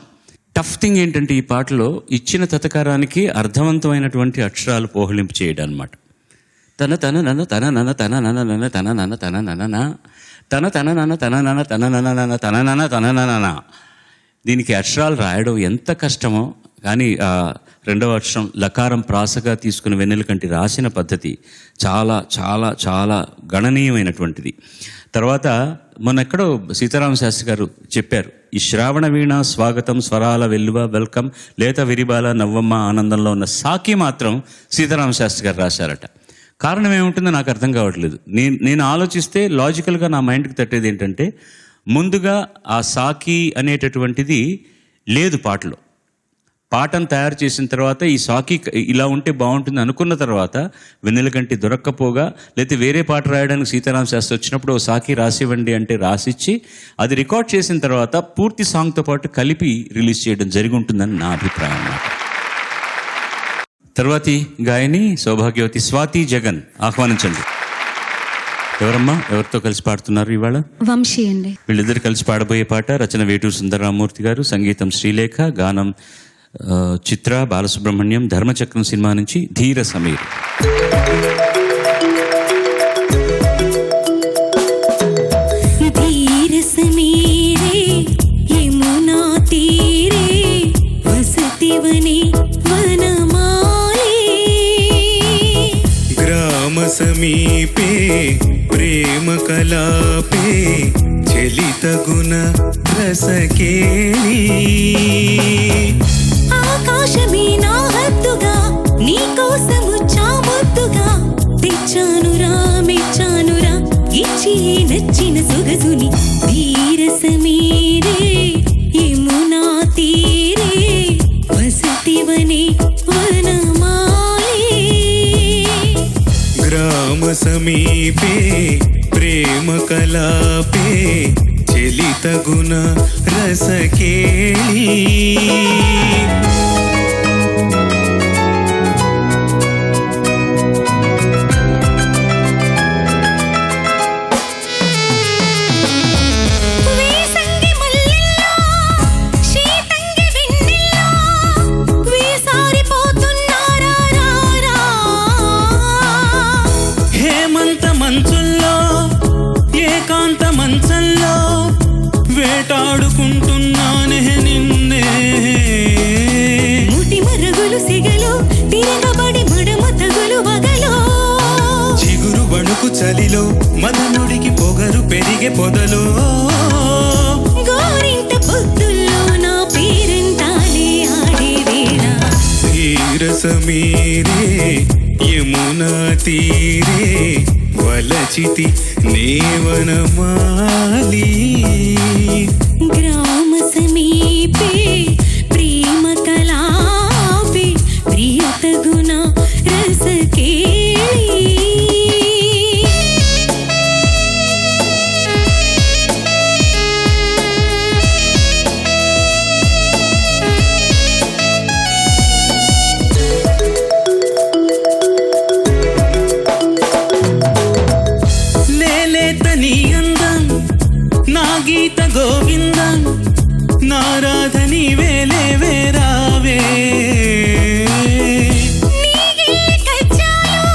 టఫ్ థింగ్ ఏంటంటే ఈ పాటలో ఇచ్చిన తతకారానికి అర్థవంతమైనటువంటి అక్షరాలు పోహలింపు చేయడం అనమాట. తన తన నన్న తన నన్న తన నన్న నన్న తన నన్న తన నన్న తన తన నన్న తన నన్న తన నన్న నన్న తన నన్న తన నన్న. దీనికి అక్షరాలు రాయడం ఎంత కష్టమో, కానీ రెండవ అక్షరం లకారం ప్రాసగా తీసుకుని వెన్నెలకంటి రాసిన పద్ధతి చాలా చాలా చాలా గణనీయమైనటువంటిది. తర్వాత మొన్న ఎక్కడో సీతారామ శాస్త్రి గారు చెప్పారు, ఈ శ్రావణ వీణ స్వాగతం స్వరాల వెల్లువ వెల్కమ్ లేత విరిబాల నవ్వమ్మ ఆనందంలో ఉన్న సాకి మాత్రం సీతారామ శాస్త్రి గారు రాశారట. కారణం ఏముంటుందో నాకు అర్థం కావట్లేదు. నేను ఆలోచిస్తే లాజికల్గా నా మైండ్కి తట్టేది ఏంటంటే, ముందుగా ఆ సాకి అనేటటువంటిది లేదు పాటలో. పాటను తయారు చేసిన తర్వాత ఈ సాకి ఇలా ఉంటే బాగుంటుంది అనుకున్న తర్వాత వెన్నెలకంటి దొరక్కపోగా, లేకపోతే వేరే పాట రాయడానికి సీతారామ శాస్త్రి వచ్చినప్పుడు ఓ సాకి రాసివ్వండి అంటే రాసిచ్చి అది రికార్డ్ చేసిన తర్వాత పూర్తి సాంగ్తో పాటు కలిపి రిలీజ్ చేయడం జరిగి ఉంటుందని నా అభిప్రాయం అన్నమాట. తర్వాతి గాయని సౌభాగ్యవతి స్వాతి జగన్, ఆహ్వానించండి. ఎవరమ్మా, ఎవరితో కలిసి పాడుతున్నారు ఇవాళ? వంశీ అండి. వీళ్ళిద్దరు కలిసి పాడబోయే పాట రచన వేటూరు సుందరరామూర్తి గారు, సంగీతం శ్రీలేఖ, గానం చిత్ర బాలసుబ్రహ్మణ్యం, ధర్మచక్రం సినిమా నుంచి ధీర సమీర్. ధీర సమీరే యమునా తీరే వసతివనే వనమాలే గ్రామ సమీపే ప్రేమ కలాపే చలిత గుణ రసకేళి ఆకాశమే నా హద్దుగా నీకోసము చాముద్దుగా తెచ్చానురా మెచ్చానురా ఇచ్చి నచ్చిన సొగసుని ధీర సమీరే యమునా తీరే వసతివనే వనమాలే గ్రామ సమీపే ప్రేమ కలాపే చలిత గుణ రసకేళి వేసంగి మల్లెల్లో శీతంగి వెన్నెల్లో వేసారిపోతున్నారా రారా హేమంత మంచుల్లో ఏకాంత మంచంలో వేటాడుకుంటున్నానే నిన్నే ముటి మరుగులు సిగలు తిరగబడి మడమ తగులు వగలో చిగురు వణుకు చలిలో మదనుడికి పొగరు పెరిగే పొదలో గోరింట పొద్దుల్లో నా పేరంటాలే ఆడే వేళ ధీర సమీరే యమునా తీరే వలచితి నేవనమాలి గ్రామ సమీపే ప్రేమ కలాపే ప్రియత గుణ రసకేళి లేలేత నీ అందం నా గీత గోవిందం నారాధ నీవేలే వేరావే నీగిల్లి కచ్చాలో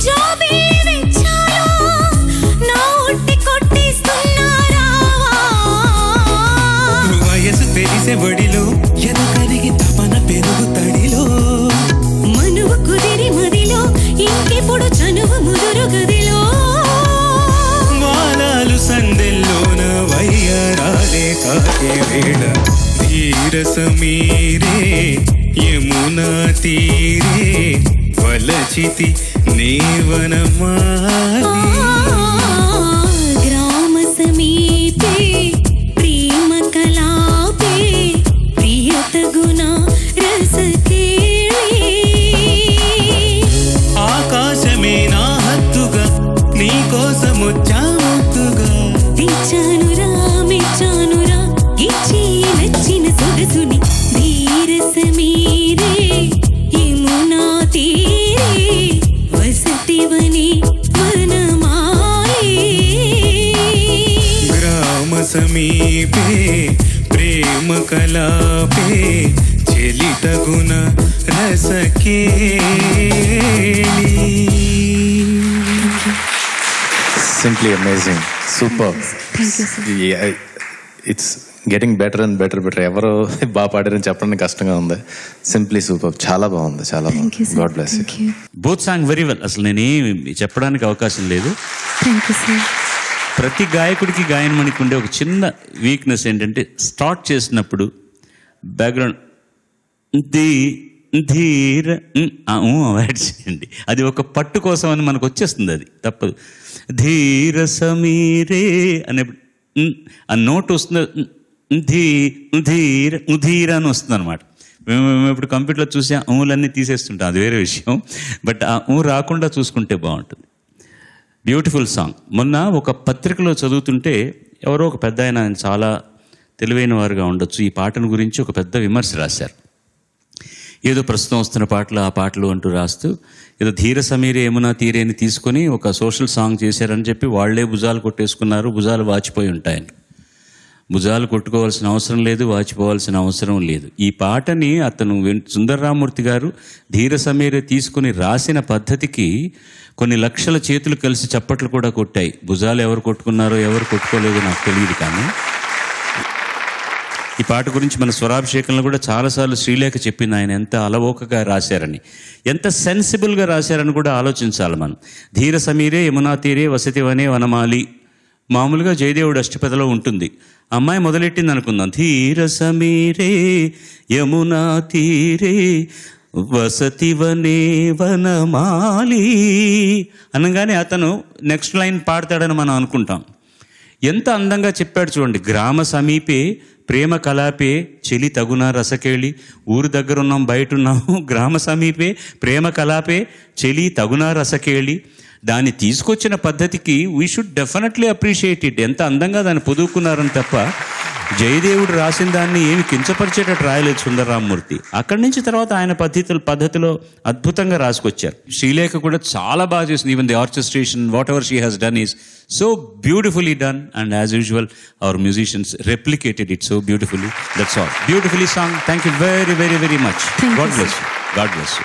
జాబిల్లి వెచ్చాలో నా ఒట్టి కొట్టిస్తున్నారా వయసు తెలిసే బడిలో ఎదకరిగి తపన పెరుగు తడిలో మనువు కుదిరి మదిలో ఇంకెప్పుడు చనువు ముదురు కాకే వేళ ధీర సమీరే యమునా తీరే వలచితి నేవనమాలి గ్రామ సమీపే ప్రేమ కలాపే ప్రియతగుణ రసకేళి ఆకాశమే నా హద్దుగా నీ కోసమొచ్చాముద్దుగా తెచ్చానురా మెచ్చానురా ఇచ్చి నచ్చిన సొగసుని ధీర సమీరే యమునా తీరే వసతివని వనమాలి గ్రామ సమీపే ప్రేమ కలాపే చెలితగుణ రసకేళి simply amazing super. It's getting better and better ఎవరు బాగా పాడారని చెప్పడానికి కష్టంగా ఉంది. సింప్లీ సూపర్, చాలా బాగుంది, చాలా బాగుంది. God bless you. Both song very well. అసలు నేనేమి చెప్పడానికి అవకాశం లేదు. ప్రతి గాయకుడికి గాయనమణికి ఉండే ఒక చిన్న వీక్నెస్ ఏంటంటే స్టార్ట్ చేసినప్పుడు బ్యాక్గ్రౌండ్ ధీర అవాయిడ్ చేయండి. అది ఒక పట్టు కోసం అని మనకు వచ్చేస్తుంది, అది తప్పదు. ధీర సమీరే అనేప్పుడు ఆ నోట్ వస్తుంది, ధీర ధీర అని వస్తుంది అనమాట. మేము ఇప్పుడు కంప్యూటర్లో చూసి ఊలన్నీ తీసేస్తుంటాం, అది వేరే విషయం. బట్ ఆ రాకుండా చూసుకుంటే బాగుంటుంది. Beautiful song. మొన్న ఒక పత్రికలో చదువుతుంటే ఎవరో ఒక పెద్ద ఆయన చాలా తెలివైన వారుగా ఉండొచ్చు, ఈ పాటను గురించి ఒక పెద్ద విమర్శ రాశారు. ఏదో ప్రస్తుతం వస్తున్న పాటలు ఆ పాటలు అంటూ రాస్తూ ఏదో ధీర సమీరే యమునా తీరేని తీసుకొని ఒక సోషల్ సాంగ్ చేశారని చెప్పి వాళ్లే భుజాలు కొట్టేసుకున్నారు, భుజాలు వాచిపోయి ఉంటాయని. భుజాలు కొట్టుకోవాల్సిన అవసరం లేదు, వాచిపోవాల్సిన అవసరం లేదు. ఈ పాటని అతను సుందర్రామూర్తి గారు ధీర సమీరే తీసుకుని రాసిన పద్ధతికి కొన్ని లక్షల చేతులు కలిసి చప్పట్లు కూడా కొట్టాయి. భుజాలు ఎవరు కొట్టుకున్నారో ఎవరు కొట్టుకోలేదో నాకు తెలియదు. కానీ ఈ పాట గురించి మన స్వరాభిషేకంలో కూడా చాలాసార్లు శ్రీలేఖ చెప్పింది, ఆయన ఎంత అలవోకగా రాశారని, ఎంత సెన్సిబుల్గా రాశారని కూడా ఆలోచించాలి మనం. ధీర సమీరే యమునా తీరే వసతివనే వనమాలి మామూలుగా జయదేవుడు అష్టపదిలో ఉంటుంది. అమ్మాయి మొదలెట్టింది అనుకుందాం, ధీర సమీరే యమునా తీరే వసతివనే వనమాలి అనగానే అతను నెక్స్ట్ లైన్ పాడతాడని మనం అనుకుంటాం. ఎంత అందంగా చెప్పాడు చూడండి. గ్రామ సమీపే ప్రేమ కలాపే చెలి తగున రసకేళి. ఊరు దగ్గర ఉన్నాం, బయట ఉన్నాము, గ్రామ సమీపే ప్రేమ కలాపే చెలి తగున రసకేళి. దాన్ని తీసుకొచ్చిన పద్ధతికి we should definitely appreciate it. ఎంత అందంగా దాన్ని పొదువుకున్నారని తప్ప జయదేవుడు రాసిన దాన్ని ఏమి కించపరిచేటట్టు రాయలేదు సుందరరామమూర్తి. అక్కడి నుంచి తర్వాత ఆయన పద్ధతిలో అద్భుతంగా రాసుకొచ్చారు. శ్రీలేఖ కూడా చాలా బాగా చేసింది. Even the orchestration, whatever she has done is so beautifully done, and as usual our musicians replicated it so beautifully. That's all. Beautifully sung. Thank you very, very, very much. God bless you. God bless you.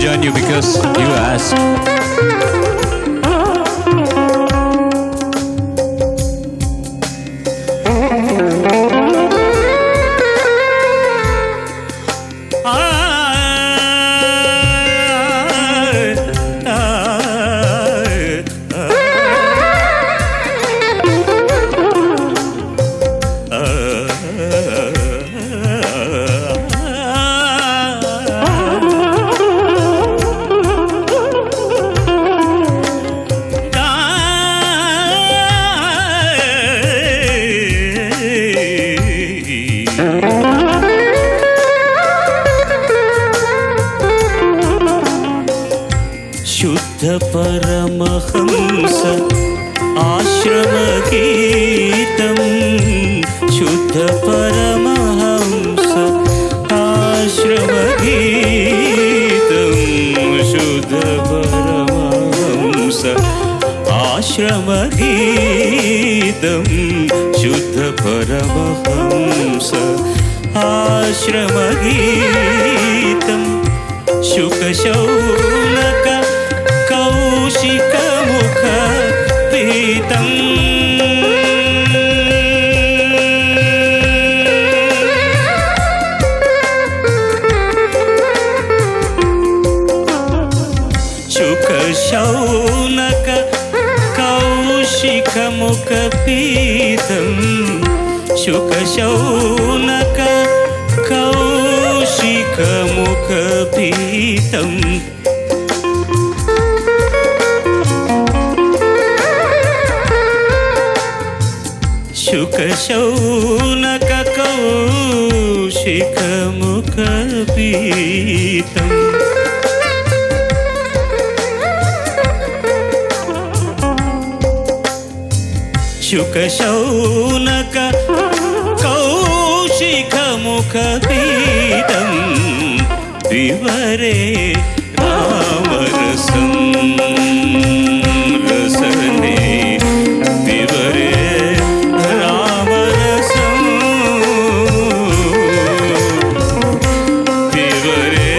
join you because you asked. శుద్ధ పరమహంస ఆశ్రమ గీతం శుద్ధ పరమహంస ఆశ్రమ గీతం శుద్ధ పరమహంస ఆశ్రమ గీతం శుద్ధ పరమహంస ఆశ్రమ గీతం శుకశౌనక కౌశిక ముఖ పీతం శుకశౌనక కౌశిక ముఖ పీతం శుకశౌనక కౌశిక ముఖ పీతం శుకశౌనక కౌశిక ముఖ పీతం శుకశౌనక కౌశిక ముఖ పీతం వివరే రామరసం రసనే వివరే రామరసం వివరే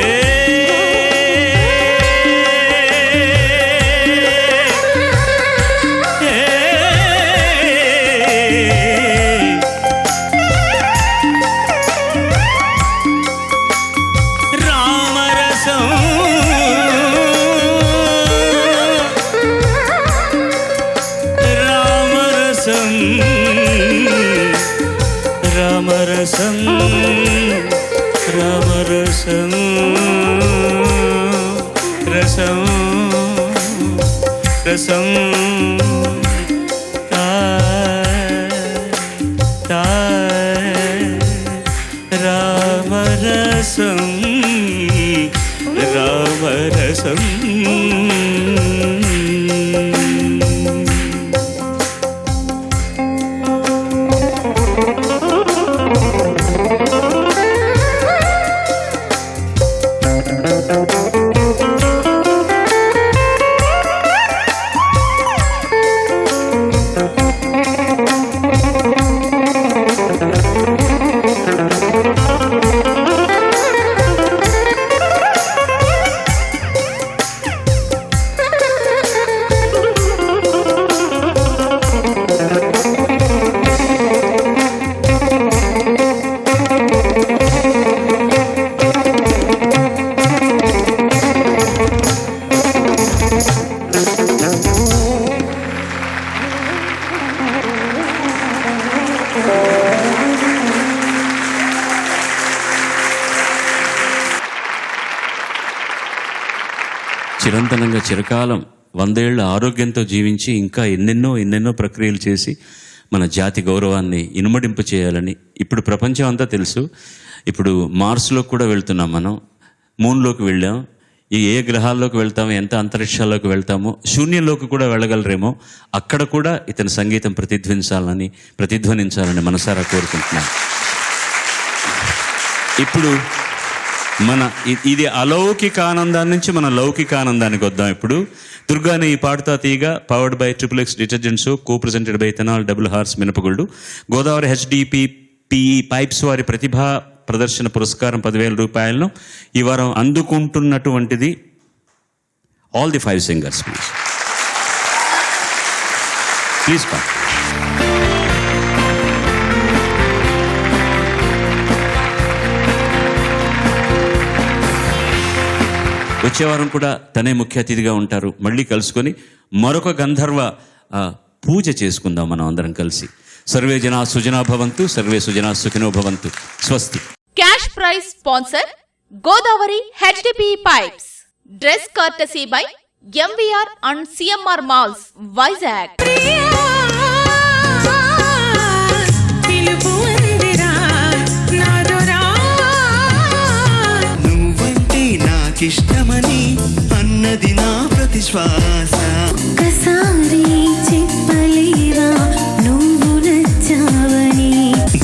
రామరసం రామరసం రామరసం రసం రసం రామరసం రామరసం చిరంతనంగా చిరకాలం 100 ఏళ్ల ఆరోగ్యంతో జీవించి ఇంకా ఎన్నెన్నో ప్రక్రియలు చేసి మన జాతి గౌరవాన్ని ఇనుమడింప చేయాలని ఇప్పుడు ప్రపంచం అంతా తెలుసు. ఇప్పుడు మార్స్లోకి కూడా వెళ్తున్నాం, మనం మూన్లోకి వెళ్ళాం, ఏ గ్రహాల్లోకి వెళ్తామో, ఎంత అంతరిక్షాల్లోకి వెళ్తామో, శూన్యంలోకి కూడా వెళ్ళగలరేమో, అక్కడ కూడా ఇతని సంగీతం ప్రతిధ్వనించాలని మనసారా కోరుకుంటున్నాను. ఇప్పుడు మన ఇది అలౌకిక ఆనందాన్ని నుంచి మన లౌకిక ఆనందానికి వద్దాం. ఇప్పుడు దుర్గానే ఈ పాడుతా తీగ powered by XXX detergent soap, co presented by ethanol double horse మినపగుళ్ళు, గోదావరి HDPE పైప్స్ వారి ప్రతిభా ప్రదర్శన పురస్కారం 10,000 రూపాయలను ఈ వారం అందుకుంటున్నటువంటిది all the 5 singers, please. Please come. వచ్చే వారం కూడా తనే ముఖ్య అతిథిగా ఉంటారు. మళ్ళీ కలుసుకొని మరొక గంధర్వ పూజ చేసుకుందాం మనం అందరం కలిసి. సర్వే జనా సుజనా భవంతు, సర్వే సుజనా సుఖినో భవంతు. స్వస్తి. Cash prize sponsor Godavari HDP pipes. Dress courtesy by MVR and CMR malls, Vizag. ఇష్టమని అన్నది నా ప్రతి శ్వాస. ఒకసారి చెప్పలేవా నువ్వు నచ్చావని?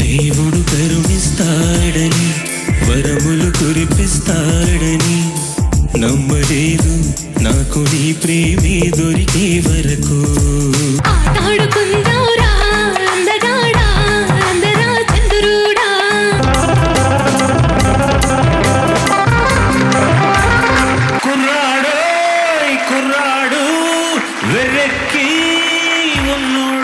దేవుడు కరుణిస్తాడని, వరములు కురిపిస్తాడని నమ్మలేదు నాకు నీ ప్రేమే దొరికే వరకు. ఆటాడుకుందావురా అందగాడా, అందరా చంద్రుడా. కుర్రాడు వెర్రెక్కి ఉన్నోడు